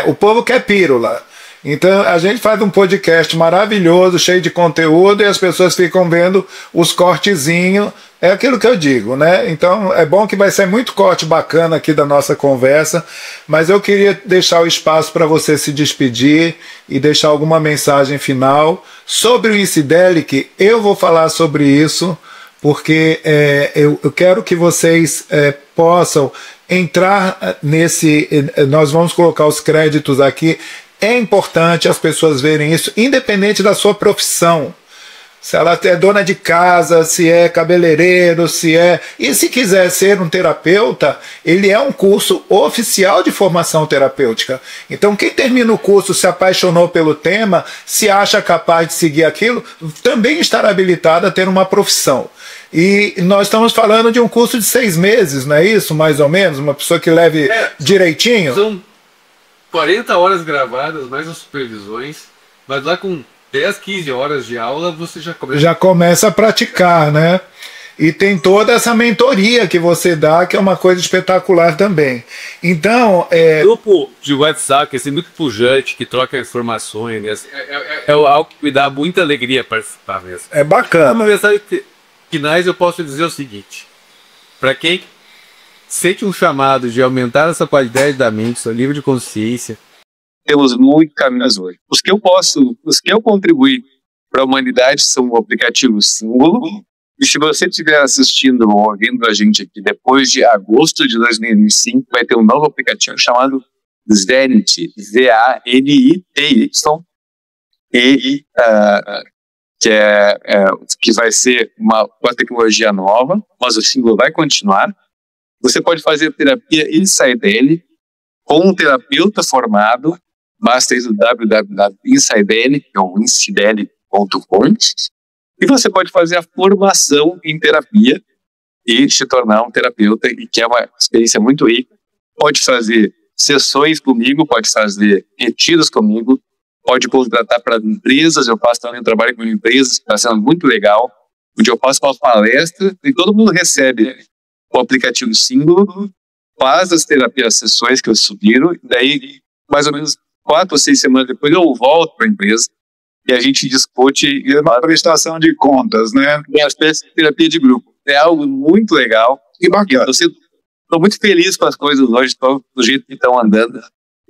Speaker 1: O povo quer pílula. Então a gente faz um podcast maravilhoso, cheio de conteúdo, e as pessoas ficam vendo os cortezinhos. É aquilo que eu digo, né? Então é bom que vai ser muito corte bacana aqui da nossa conversa, mas eu queria deixar o espaço para você se despedir e deixar alguma mensagem final sobre o Incidelic. Eu vou falar sobre isso porque eu quero que vocês possam entrar nesse, nós vamos colocar os créditos aqui, é importante as pessoas verem isso, independente da sua profissão. Se ela é dona de casa, se é cabeleireiro, se é... E se quiser ser um terapeuta, ele é um curso oficial de formação terapêutica. Então, quem termina o curso, se apaixonou pelo tema, se acha capaz de seguir aquilo, também estará habilitado a ter uma profissão. E nós estamos falando de um curso de 6 meses, não é isso? Mais ou menos? Uma pessoa que leve direitinho?
Speaker 2: São 40 horas gravadas, mais as supervisões, mas lá com 10, 15 horas de aula você já
Speaker 1: começa a praticar, né? E tem toda essa mentoria que você dá, que é uma coisa espetacular também. Então,
Speaker 2: grupo de WhatsApp, esse muito pujante, que troca informações, né? É algo que me dá muita alegria participar mesmo.
Speaker 1: É bacana.
Speaker 2: Uma mensagem finais eu posso dizer o seguinte: para quem sente um chamado de aumentar essa qualidade da mente, seu nível de consciência,
Speaker 3: temos muitos caminhos hoje. Os que eu contribuí para a humanidade são o aplicativo Símbolo. E se você estiver assistindo ou ouvindo a gente aqui depois de agosto de 2005, vai ter um novo aplicativo chamado Zenity, Z-A-N-I-T-Y, que vai ser uma tecnologia nova, mas o Símbolo vai continuar. Você pode fazer terapia InsideL com um terapeuta formado. Basta ir no www.insidel, que é o insidel.com, e você pode fazer a formação em terapia e se tornar um terapeuta, e que é uma experiência muito rica. Pode fazer sessões comigo, pode fazer retiros comigo, pode contratar para empresas. Eu faço também um trabalho com empresas que está sendo muito legal, onde eu faço uma palestra e todo mundo recebe o aplicativo Símbolo, faz as terapias, as sessões que eu sugiro, e daí mais ou menos 4 ou 6 semanas depois eu volto para a empresa e a gente discute.
Speaker 1: É uma prestação de contas, né?
Speaker 3: É uma espécie de terapia de grupo. É algo muito legal.
Speaker 1: Que bacana.
Speaker 3: Estou muito feliz com as coisas hoje, do jeito que estão andando.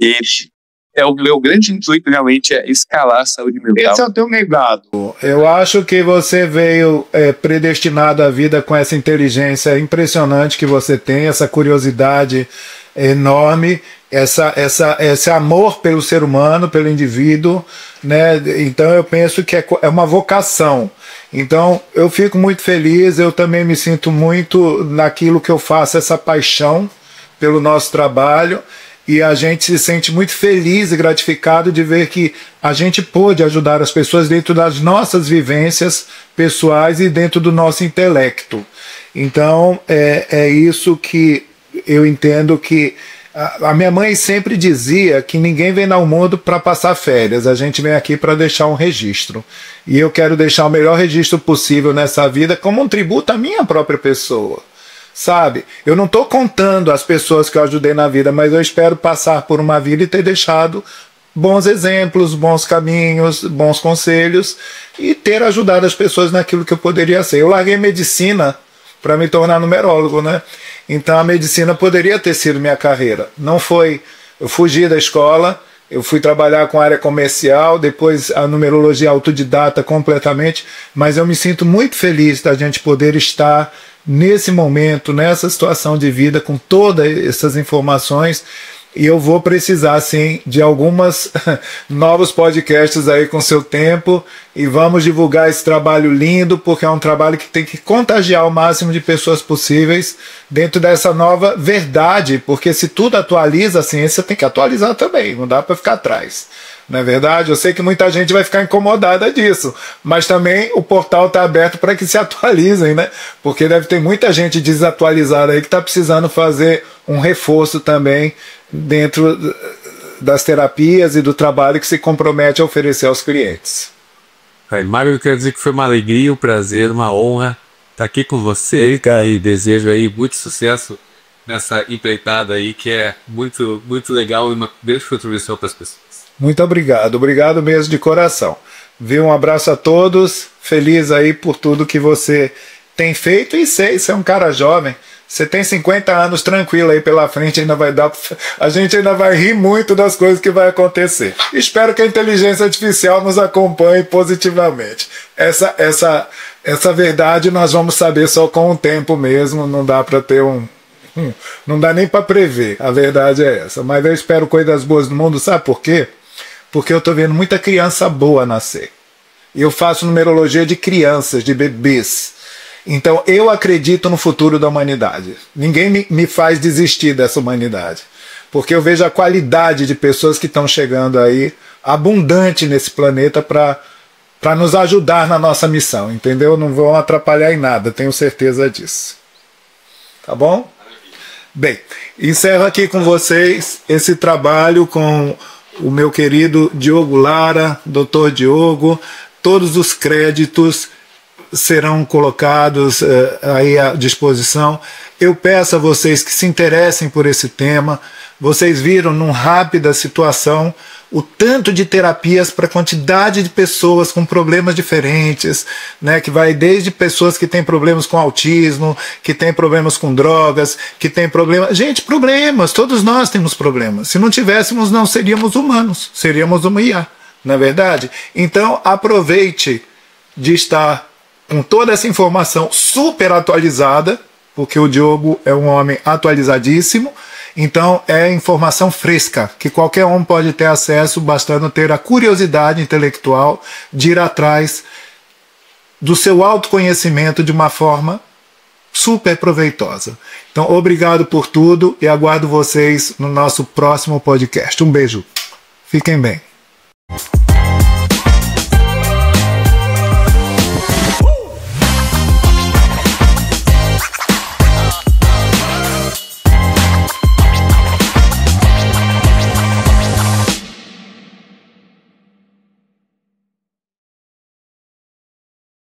Speaker 3: E o meu grande intuito realmente é escalar a saúde mental.
Speaker 1: Esse é o teu legado. Eu acho que você veio predestinado à vida com essa inteligência impressionante que você tem, essa curiosidade enorme, esse amor pelo ser humano, pelo indivíduo, né? Então eu penso que é uma vocação. Então eu fico muito feliz, eu também me sinto muito naquilo que eu faço, essa paixão pelo nosso trabalho, e a gente se sente muito feliz e gratificado de ver que a gente pôde ajudar as pessoas dentro das nossas vivências pessoais e dentro do nosso intelecto. Então é isso que eu entendo que a minha mãe sempre dizia que ninguém vem ao mundo para passar férias, a gente vem aqui para deixar um registro. E eu quero deixar o melhor registro possível nessa vida como um tributo à minha própria pessoa. Sabe? Eu não estou contando as pessoas que eu ajudei na vida, mas eu espero passar por uma vida e ter deixado bons exemplos, bons caminhos, bons conselhos e ter ajudado as pessoas naquilo que eu poderia ser. Eu larguei medicina para me tornar numerólogo, né? Então a medicina poderia ter sido minha carreira. Não foi. Eu fugi da escola, eu fui trabalhar com área comercial, depois a numerologia autodidata completamente, mas eu me sinto muito feliz da gente poder estar nesse momento, nessa situação de vida, com todas essas informações. E eu vou precisar, sim, de algumas novos podcasts aí com seu tempo, e vamos divulgar esse trabalho lindo, porque é um trabalho que tem que contagiar o máximo de pessoas possíveis dentro dessa nova verdade, porque se tudo atualiza, a ciência tem que atualizar também, não dá para ficar atrás. Não é verdade? Eu sei que muita gente vai ficar incomodada disso, mas também o portal está aberto para que se atualizem, né? Porque deve ter muita gente desatualizada aí que está precisando fazer um reforço também dentro das terapias e do trabalho que se compromete a oferecer aos clientes.
Speaker 2: Mário, eu quero dizer que foi uma alegria, um prazer, uma honra estar aqui com você, cara, e desejo aí muito sucesso nessa empreitada aí, que é muito, muito legal e uma grande contribuição para as pessoas.
Speaker 1: Muito obrigado, obrigado mesmo de coração. Viu? Um abraço a todos, feliz aí por tudo que você tem feito, e sei, você é um cara jovem, você tem 50 anos tranquilo aí pela frente, ainda vai dar, a gente ainda vai rir muito das coisas que vai acontecer. Espero que a inteligência artificial nos acompanhe positivamente. Essa verdade nós vamos saber só com o tempo mesmo, não dá para ter Não dá nem para prever, a verdade é essa. Mas eu espero coisas boas no mundo, sabe por quê? Porque eu estou vendo muita criança boa nascer. E eu faço numerologia de crianças, de bebês. Então eu acredito no futuro da humanidade. Ninguém me faz desistir dessa humanidade. Porque eu vejo a qualidade de pessoas que estão chegando aí, abundante nesse planeta, para nos ajudar na nossa missão, entendeu? Não vão atrapalhar em nada, tenho certeza disso. Tá bom? Bem, encerro aqui com vocês esse trabalho com o meu querido Diogo Lara, Dr. Diogo. Todos os créditos serão colocados aí à disposição. Eu peço a vocês que se interessem por esse tema. Vocês viram, num rápida situação, o tanto de terapias para a quantidade de pessoas com problemas diferentes, né, que vai desde pessoas que têm problemas com autismo, que têm problemas com drogas, que têm problemas... Gente, problemas, todos nós temos problemas. Se não tivéssemos, não seríamos humanos, seríamos uma IA, não é verdade? Então, aproveite de estar com toda essa informação super atualizada, porque o Diogo é um homem atualizadíssimo. Então é informação fresca, que qualquer um pode ter acesso, bastando ter a curiosidade intelectual de ir atrás do seu autoconhecimento de uma forma super proveitosa. Então obrigado por tudo e aguardo vocês no nosso próximo podcast. Um beijo. Fiquem bem.